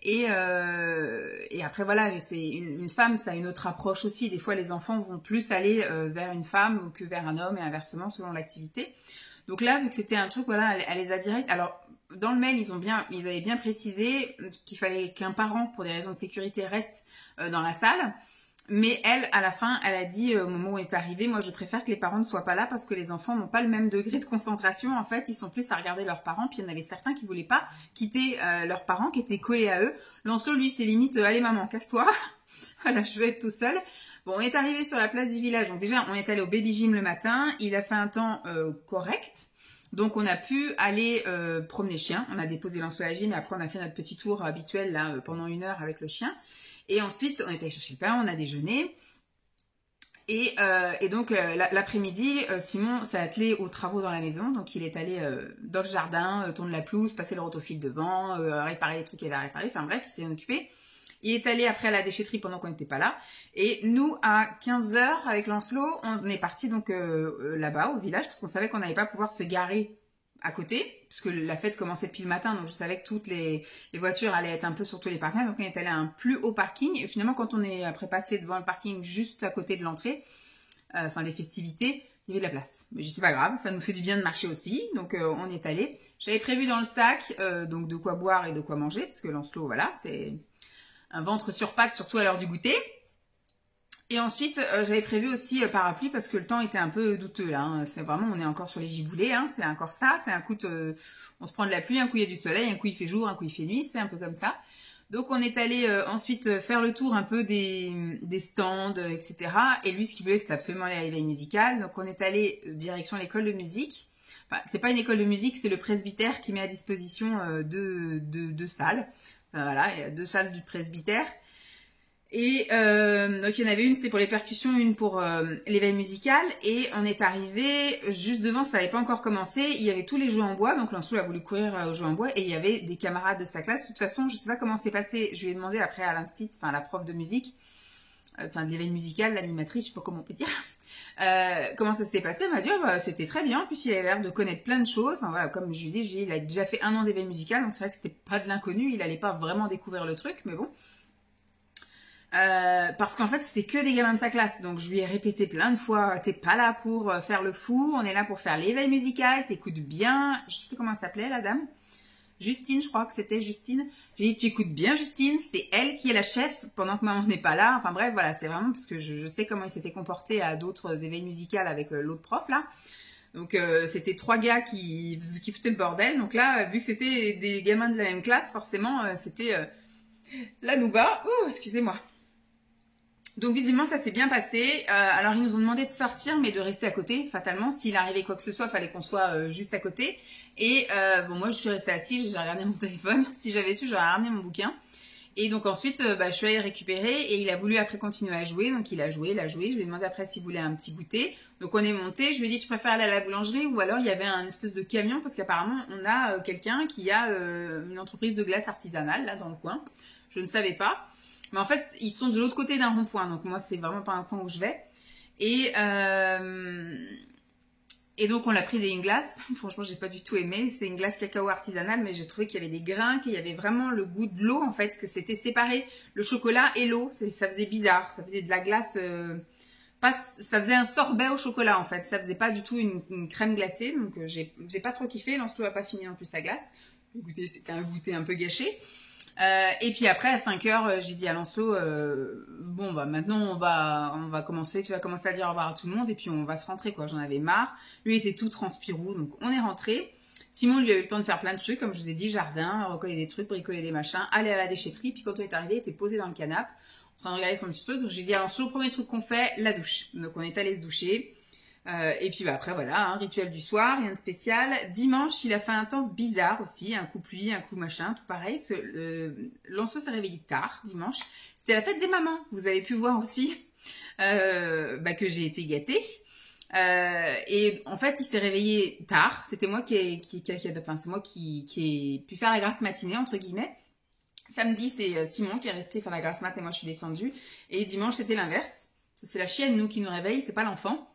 Et après voilà, c'est une femme, ça a une autre approche aussi. Des fois, les enfants vont plus aller vers une femme que vers un homme et inversement selon l'activité. Donc là, vu que c'était un truc, voilà, elle les a direct. Alors dans le mail, ils avaient bien précisé qu'il fallait qu'un parent, pour des raisons de sécurité, reste dans la salle. Mais elle, à la fin, elle a dit au moment où elle est arrivée, moi je préfère que les parents ne soient pas là parce que les enfants n'ont pas le même degré de concentration. En fait, ils sont plus à regarder leurs parents. Puis il y en avait certains qui voulaient pas quitter leurs parents, qui étaient collés à eux. Lancelot, lui, c'est limite, allez maman, casse-toi. Voilà, je veux être tout seul. Bon, on est arrivé sur la place du village. Donc déjà, on est allé au baby gym le matin. Il a fait un temps correct. Donc on a pu aller promener le chien. On a déposé Lancelot à la gym et après on a fait notre petit tour habituel là pendant 1 heure avec le chien. Et ensuite, on est allé chercher le pain, on a déjeuné. Et donc, l'après-midi, Simon s'est attelé aux travaux dans la maison. Donc, il est allé dans le jardin, tourner la pelouse, passer le rotofil devant, réparer les trucs qu'il avait à réparer. Enfin bref, il s'est occupé. Il est allé après à la déchetterie pendant qu'on n'était pas là. Et nous, à 15h, avec Lancelot, on est parti donc là-bas, au village, parce qu'on savait qu'on n'allait pas pouvoir se garer à côté, parce que la fête commençait depuis le matin, donc je savais que toutes les voitures allaient être un peu sur tous les parkings, donc on est allé à un plus haut parking, et finalement quand on est après passé devant le parking juste à côté de l'entrée, des festivités, il y avait de la place. Mais je dis c'est pas grave, ça nous fait du bien de marcher aussi, donc on est allé. J'avais prévu dans le sac, donc de quoi boire et de quoi manger, parce que Lancelot, voilà, c'est un ventre sur pattes, surtout à l'heure du goûter. Et ensuite, j'avais prévu aussi parapluie parce que le temps était un peu douteux là. Hein. C'est vraiment, on est encore sur les giboulées, hein. C'est encore ça. C'est un coup, on se prend de la pluie, un coup il y a du soleil, un coup il fait jour, un coup il fait nuit. C'est un peu comme ça. Donc on est allé ensuite faire le tour un peu des stands, etc. Et lui, ce qu'il voulait, c'était absolument aller à l'éveil musical. Donc on est allé direction l'école de musique. Enfin, c'est pas une école de musique, c'est le presbytère qui met à disposition deux salles. Enfin, voilà, il y a 2 salles du presbytère. Et donc il y en avait une, c'était pour les percussions, une pour l'éveil musical. Et on est arrivé juste devant, ça n'avait pas encore commencé. Il y avait tous les jeux en bois, donc Lancelot a voulu courir aux jeux en bois. Et il y avait des camarades de sa classe. De toute façon, je sais pas comment c'est passé. Je lui ai demandé après à l'instit, enfin la prof de musique, de l'éveil musical, l'animatrice, je sais pas comment on peut dire. Comment ça s'était passé? Elle m'a dit c'était très bien. En plus il avait l'air de connaître plein de choses. Enfin, voilà, comme je lui ai dit, il a déjà fait 1 an d'éveil musical, donc c'est vrai que c'était pas de l'inconnu. Il allait pas vraiment découvrir le truc, mais bon. Parce qu'en fait c'était que des gamins de sa classe, donc je lui ai répété plein de fois, t'es pas là pour faire le fou, on est là pour faire l'éveil musical, t'écoutes bien, je sais plus comment elle s'appelait la dame, Justine, je crois que c'était Justine. J'ai dit tu écoutes bien Justine, c'est elle qui est la chef pendant que maman n'est pas là. Enfin bref, voilà, c'est vraiment parce que je sais comment il s'était comporté à d'autres éveils musicaux avec l'autre prof là. Donc c'était 3 gars qui foutaient le bordel. Donc là, vu que c'était des gamins de la même classe, forcément c'était la nouba. Ouh, excusez-moi. Donc visiblement ça s'est bien passé. Alors ils nous ont demandé de sortir mais de rester à côté. Fatalement, s'il arrivait quoi que ce soit, il fallait qu'on soit juste à côté. Et moi je suis restée assise, j'ai regardé mon téléphone. Si j'avais su, j'aurais ramené mon bouquin. Et donc ensuite je suis allée le récupérer et il a voulu après continuer à jouer. Donc il a joué. Je lui ai demandé après s'il voulait un petit goûter. Donc on est monté, je lui ai dit tu préfères aller à la boulangerie ou alors il y avait un espèce de camion parce qu'apparemment on a quelqu'un qui a une entreprise de glace artisanale là dans le coin. Je ne savais pas. Mais en fait, ils sont de l'autre côté d'un rond-point. Donc moi, c'est vraiment pas un coin où je vais. Et Et donc on l'a pris une glace, franchement j'ai pas du tout aimé, c'est une glace cacao artisanale, mais j'ai trouvé qu'il y avait des grains, qu'il y avait vraiment le goût de l'eau en fait, que c'était séparé, le chocolat et l'eau, ça faisait bizarre, ça faisait de la glace, ça faisait un sorbet au chocolat en fait, ça faisait pas du tout une crème glacée, donc j'ai pas trop kiffé, Lancelot a pas fini en plus sa glace, écoutez c'était un goûter un peu gâché. Et puis après à 5 heures j'ai dit à Lancelot bon bah maintenant on va commencer, tu vas commencer à dire au revoir à tout le monde et puis on va se rentrer quoi, j'en avais marre, lui était tout transpirou donc on est rentré. Simon lui a eu le temps de faire plein de trucs comme je vous ai dit, jardin, recoller des trucs, bricoler des machins, aller à la déchetterie, puis quand on est arrivé il était posé dans le canapé en train de regarder son petit truc, donc j'ai dit à Lancelot le premier truc qu'on fait, la douche, donc on est allé se doucher. Et puis bah, après voilà, hein, rituel du soir, rien de spécial. Dimanche, il a fait un temps bizarre aussi, un coup pluie, un coup machin, tout pareil. Lancelot s'est réveillé tard dimanche. C'était la fête des mamans. Vous avez pu voir aussi que j'ai été gâtée. Et en fait, il s'est réveillé tard. C'était moi c'est moi qui ai pu faire la grasse matinée entre guillemets. Samedi, c'est Simon qui est resté faire la grasse mat et moi je suis descendue. Et dimanche, c'était l'inverse. C'est la chienne nous qui nous réveille, c'est pas l'enfant.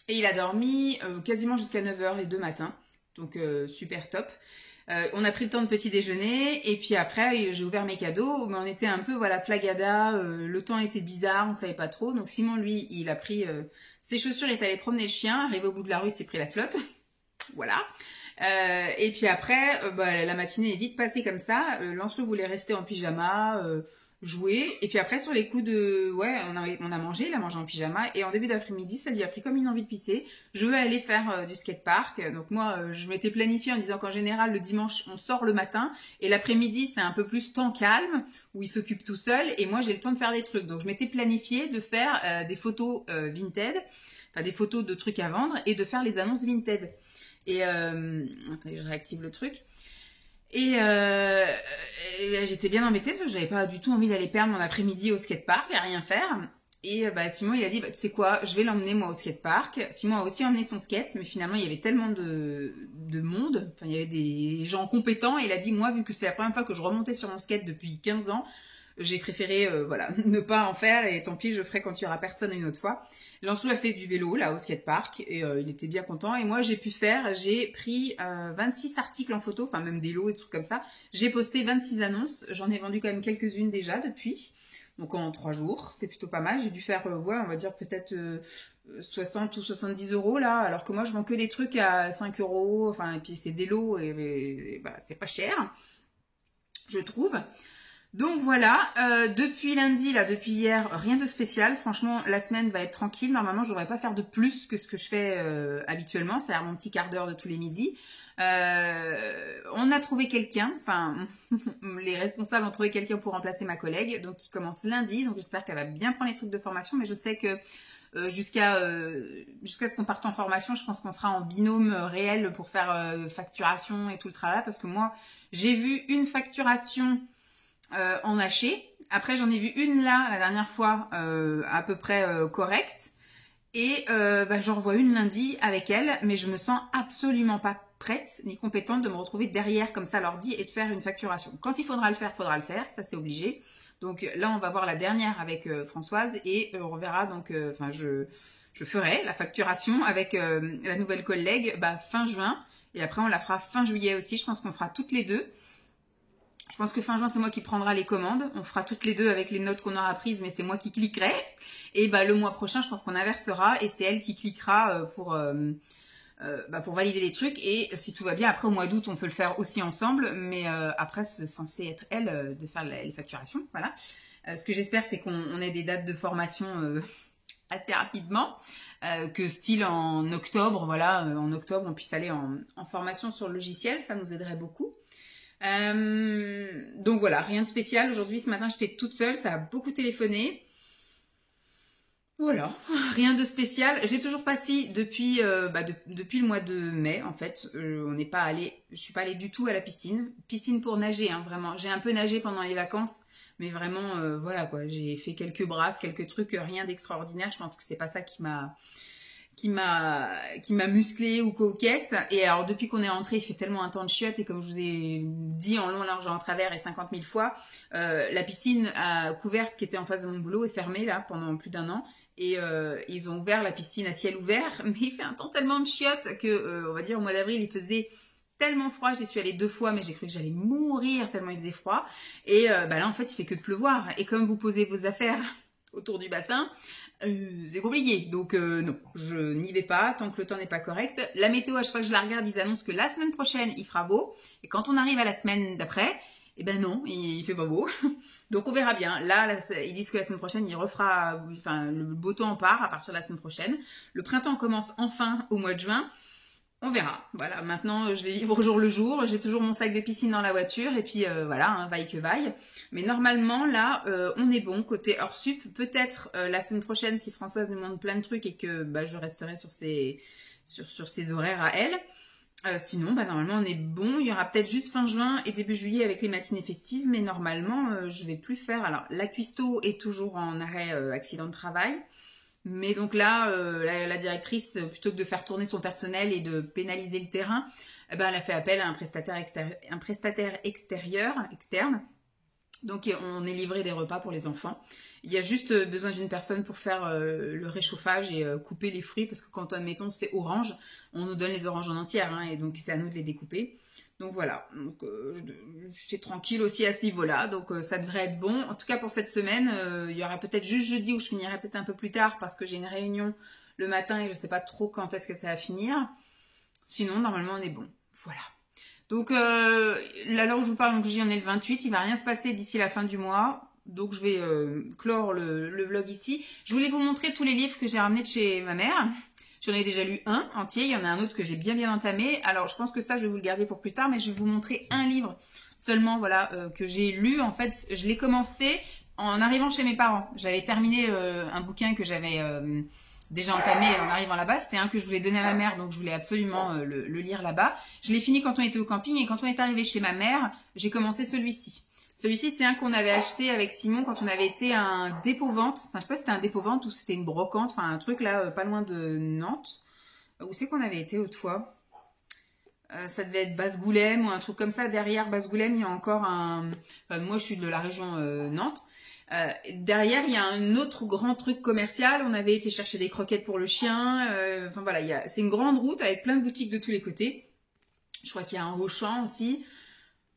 Et il a dormi quasiment jusqu'à 9 h les 2 matins. Donc super top. On a pris le temps de petit déjeuner. Et puis après, j'ai ouvert mes cadeaux. Mais on était un peu voilà flagada. Le temps était bizarre, on savait pas trop. Donc Simon, lui, il a pris ses chaussures, il est allé promener le chien. Arrivé au bout de la rue, il s'est pris la flotte. Voilà. Et puis après, la matinée est vite passée comme ça. Lancelot voulait rester en pyjama, jouer. Et puis après, sur les coups de... Ouais, on a mangé, il a mangé en pyjama. Et en début d'après-midi, ça lui a pris comme une envie de pisser. Je veux aller faire du skatepark. Donc moi, je m'étais planifiée en disant qu'en général, le dimanche, on sort le matin. Et l'après-midi, c'est un peu plus temps calme, où il s'occupe tout seul. Et moi, j'ai le temps de faire des trucs. Donc je m'étais planifiée de faire des photos Vinted, enfin des photos de trucs à vendre, et de faire les annonces Vinted. Et attendez, je réactive le truc. Et j'étais bien embêtée parce que j'avais pas du tout envie d'aller perdre mon après-midi au skatepark à rien faire. Et Simon il a dit tu sais quoi, je vais l'emmener moi au skatepark. Simon a aussi emmené son skate, mais finalement il y avait tellement de monde, enfin il y avait des gens compétents et il a dit moi vu que c'est la première fois que je remontais sur mon skate depuis 15 ans, j'ai préféré ne pas en faire et tant pis je ferai quand il y aura personne une autre fois. Lancelot a fait du vélo là au skatepark et il était bien content et moi j'ai pris 26 articles en photo, enfin même des lots et des trucs comme ça. J'ai posté 26 annonces, j'en ai vendu quand même quelques-unes déjà depuis. Donc en 3 jours, c'est plutôt pas mal. J'ai dû faire on va dire peut-être 60 ou 70 € là, alors que moi je vends que des trucs à 5 €, enfin et puis c'est des lots et c'est pas cher, je trouve. Donc voilà, depuis lundi, là, depuis hier, rien de spécial. Franchement, la semaine va être tranquille. Normalement, je ne devrais pas faire de plus que ce que je fais habituellement. C'est-à-dire mon petit quart d'heure de tous les midis. On a trouvé quelqu'un, enfin, les responsables ont trouvé quelqu'un pour remplacer ma collègue. Donc, qui commence lundi. Donc, j'espère qu'elle va bien prendre les trucs de formation. Mais je sais que jusqu'à ce qu'on parte en formation, je pense qu'on sera en binôme réel pour faire facturation et tout le travail. Parce que moi, j'ai vu une facturation... en haché. Après j'en ai vu une là la dernière fois à peu près correcte et j'en revois une lundi avec elle, mais je me sens absolument pas prête ni compétente de me retrouver derrière comme ça l'ordi et de faire une facturation. Quand il faudra le faire, ça c'est obligé. Donc là on va voir la dernière avec Françoise et on reverra donc je ferai la facturation avec la nouvelle collègue fin juin et après on la fera fin juillet aussi. Je pense qu'on fera toutes les deux. Je pense que fin juin, c'est moi qui prendra les commandes. On fera toutes les deux avec les notes qu'on aura prises, mais c'est moi qui cliquerai. Et le mois prochain, je pense qu'on inversera et c'est elle qui cliquera pour valider les trucs. Et si tout va bien, après au mois d'août, on peut le faire aussi ensemble. Mais après, c'est censé être elle de faire les facturations. Voilà. Ce que j'espère, c'est qu'on ait des dates de formation assez rapidement. Que style en octobre, en octobre, on puisse aller en formation sur le logiciel. Ça nous aiderait beaucoup. Donc voilà, rien de spécial. Aujourd'hui, ce matin, j'étais toute seule, ça a beaucoup téléphoné. Voilà, rien de spécial. J'ai toujours pas si depuis depuis le mois de mai en fait, je suis pas allée du tout à la piscine. Piscine pour nager, hein, vraiment. J'ai un peu nagé pendant les vacances, mais vraiment voilà quoi. J'ai fait quelques brasses, quelques trucs, rien d'extraordinaire. Je pense que c'est pas ça qui m'a musclé ou coquesse. Et alors depuis qu'on est rentré, il fait tellement un temps de chiottes et comme je vous ai dit en long, large, en travers et 50 000 fois, la piscine couverte qui était en face de mon boulot est fermée là pendant plus d'1 an Et ils ont ouvert la piscine à ciel ouvert, mais il fait un temps tellement de chiottes que, on va dire, au mois d'avril, il faisait tellement froid. J'y suis allée 2 fois, mais j'ai cru que j'allais mourir tellement il faisait froid. Et là, en fait, il fait que de pleuvoir. Et comme vous posez vos affaires autour du bassin, c'est compliqué. Donc, non, je n'y vais pas tant que le temps n'est pas correct. La météo, à chaque fois que je la regarde, ils annoncent que la semaine prochaine, il fera beau. Et quand on arrive à la semaine d'après, eh ben non, il fait pas beau. Donc on verra bien. Là, ils disent que la semaine prochaine, il refera, enfin, le beau temps part à partir de la semaine prochaine. Le printemps commence enfin au mois de juin. On verra. Voilà, maintenant, je vais vivre au jour le jour. J'ai toujours mon sac de piscine dans la voiture. Et puis, voilà, hein, vaille que vaille. Mais normalement, là, on est bon. Côté hors sup, peut-être la semaine prochaine, si Françoise nous demande plein de trucs et que je resterai sur ses horaires à elle. Sinon, normalement, on est bon. Il y aura peut-être juste fin juin et début juillet avec les matinées festives, mais normalement, je vais plus faire. Alors, la cuistot est toujours en arrêt accident de travail, mais donc là, la directrice, plutôt que de faire tourner son personnel et de pénaliser le terrain, elle a fait appel à un prestataire externe. Donc, on est livré des repas pour les enfants. Il y a juste besoin d'une personne pour faire le réchauffage et couper les fruits, parce que quand, admettons, c'est orange, on nous donne les oranges en entière, hein, et donc c'est à nous de les découper. Donc voilà, donc c'est tranquille aussi à ce niveau-là, donc ça devrait être bon. En tout cas, pour cette semaine, il y aura peut-être juste jeudi où je finirai peut-être un peu plus tard, parce que j'ai une réunion le matin et je ne sais pas trop quand est-ce que ça va finir. Sinon, normalement, on est bon. Voilà. Donc, là où je vous parle, donc j'y en ai le 28, il ne va rien se passer d'ici la fin du mois. Donc, je vais clore le vlog ici. Je voulais vous montrer tous les livres que j'ai ramenés de chez ma mère. J'en ai déjà lu un entier, il y en a un autre que j'ai bien entamé. Alors, je pense que ça, je vais vous le garder pour plus tard, mais je vais vous montrer un livre seulement, voilà, que j'ai lu. En fait, je l'ai commencé en arrivant chez mes parents. J'avais terminé un bouquin que j'avais déjà entamé en arrivant là-bas. C'était un que je voulais donner à ma mère, donc je voulais absolument le lire là-bas. Je l'ai fini quand on était au camping, et quand on est arrivé chez ma mère, j'ai commencé celui-ci. Celui-ci, c'est un qu'on avait acheté avec Simon quand on avait été à un dépôt-vente. Enfin, je sais pas si c'était un dépôt-vente ou c'était une brocante. Enfin, un truc là, pas loin de Nantes. Où c'est qu'on avait été autrefois? Ça devait être Basse-Goulême ou un truc comme ça. Derrière Basse-Goulême, il y a encore un... Enfin, moi, je suis de la région Nantes. Derrière, il y a un autre grand truc commercial. On avait été chercher des croquettes pour le chien. Enfin, voilà, c'est une grande route avec plein de boutiques de tous les côtés. Je crois qu'il y a un Auchan aussi.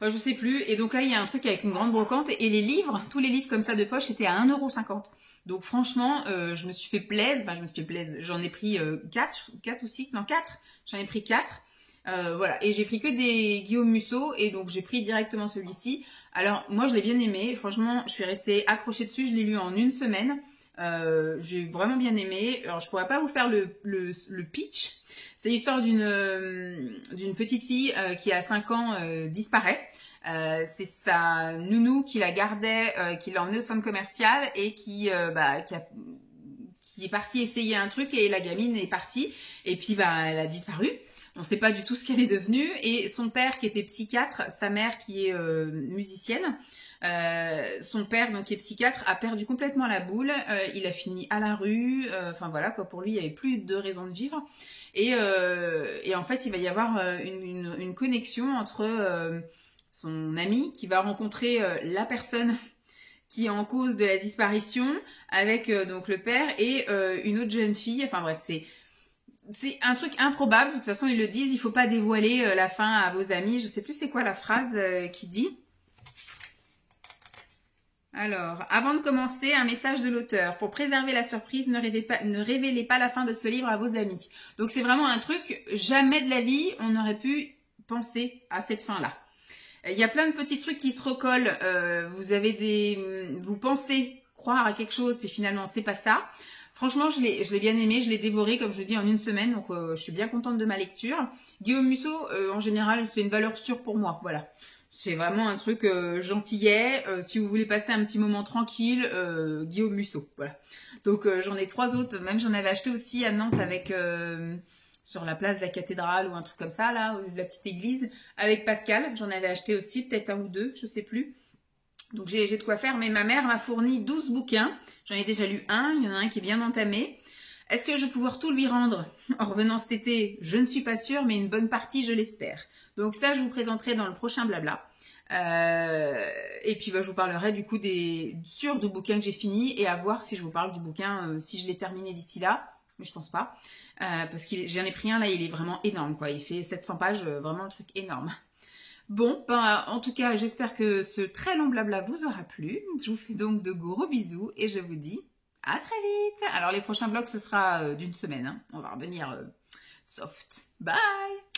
Enfin, je sais plus. Et donc là, il y a un truc avec une grande brocante. Et les livres, tous les livres comme ça de poche, étaient à 1,50 €. Donc franchement, je me suis fait plaisir. Enfin, je me suis fait plaisir. J'en ai pris 4 ou 6, non 4. J'en ai pris 4. Voilà. Et j'ai pris que des Guillaume Musso. Et donc, j'ai pris directement celui-ci. Alors, moi, je l'ai bien aimé. Franchement, je suis restée accrochée dessus. Je l'ai lu en une semaine. J'ai vraiment bien aimé. Alors, je pourrais pas vous faire le pitch. C'est l'histoire d'une petite fille qui à 5 ans disparaît. C'est sa nounou qui la gardait, qui l'a emmenée au centre commercial et qui est partie essayer un truc, et la gamine est partie et puis elle a disparu. On ne sait pas du tout ce qu'elle est devenue, et son père qui était psychiatre, sa mère qui est musicienne, son père donc qui est psychiatre a perdu complètement la boule, il a fini à la rue, enfin voilà quoi, pour lui il n'y avait plus de raison de vivre, et en fait il va y avoir une connexion entre son ami qui va rencontrer la personne qui est en cause de la disparition avec donc le père et une autre jeune fille. Enfin bref, c'est un truc improbable. De toute façon, ils le disent, il faut pas dévoiler la fin à vos amis. Je sais plus c'est quoi la phrase qui dit. Alors, avant de commencer, un message de l'auteur. Pour préserver la surprise, ne révélez pas la fin de ce livre à vos amis. Donc c'est vraiment un truc, jamais de la vie, on aurait pu penser à cette fin-là. Il y a plein de petits trucs qui se recollent. Vous pensez croire à quelque chose, puis finalement c'est pas ça. Franchement, je l'ai bien aimé, je l'ai dévoré, comme je dis, en une semaine, donc je suis bien contente de ma lecture. Guillaume Musso, en général, c'est une valeur sûre pour moi, voilà. C'est vraiment un truc gentillet. Si vous voulez passer un petit moment tranquille, Guillaume Musso, voilà. Donc j'en ai 3 autres, même j'en avais acheté aussi à Nantes avec... sur la place de la cathédrale ou un truc comme ça, là, de la petite église, avec Pascal. J'en avais acheté aussi, peut-être 1 ou 2, je sais plus. Donc j'ai de quoi faire, mais ma mère m'a fourni 12 bouquins. J'en ai déjà lu un, il y en a un qui est bien entamé. Est-ce que je vais pouvoir tout lui rendre en revenant cet été? Je ne suis pas sûre, mais une bonne partie, je l'espère. Donc ça, je vous présenterai dans le prochain blabla. Et puis bah, je vous parlerai du coup du bouquin que j'ai fini et à voir si je vous parle du bouquin, si je l'ai terminé d'ici là, mais je pense pas. Parce que j'en ai pris un là, il est vraiment énorme quoi, il fait 700 pages, vraiment le truc énorme. Bon, ben, en tout cas, j'espère que ce très long blabla vous aura plu. Je vous fais donc de gros bisous et je vous dis à très vite. Alors les prochains vlogs, ce sera d'une semaine, hein. On va revenir soft. Bye!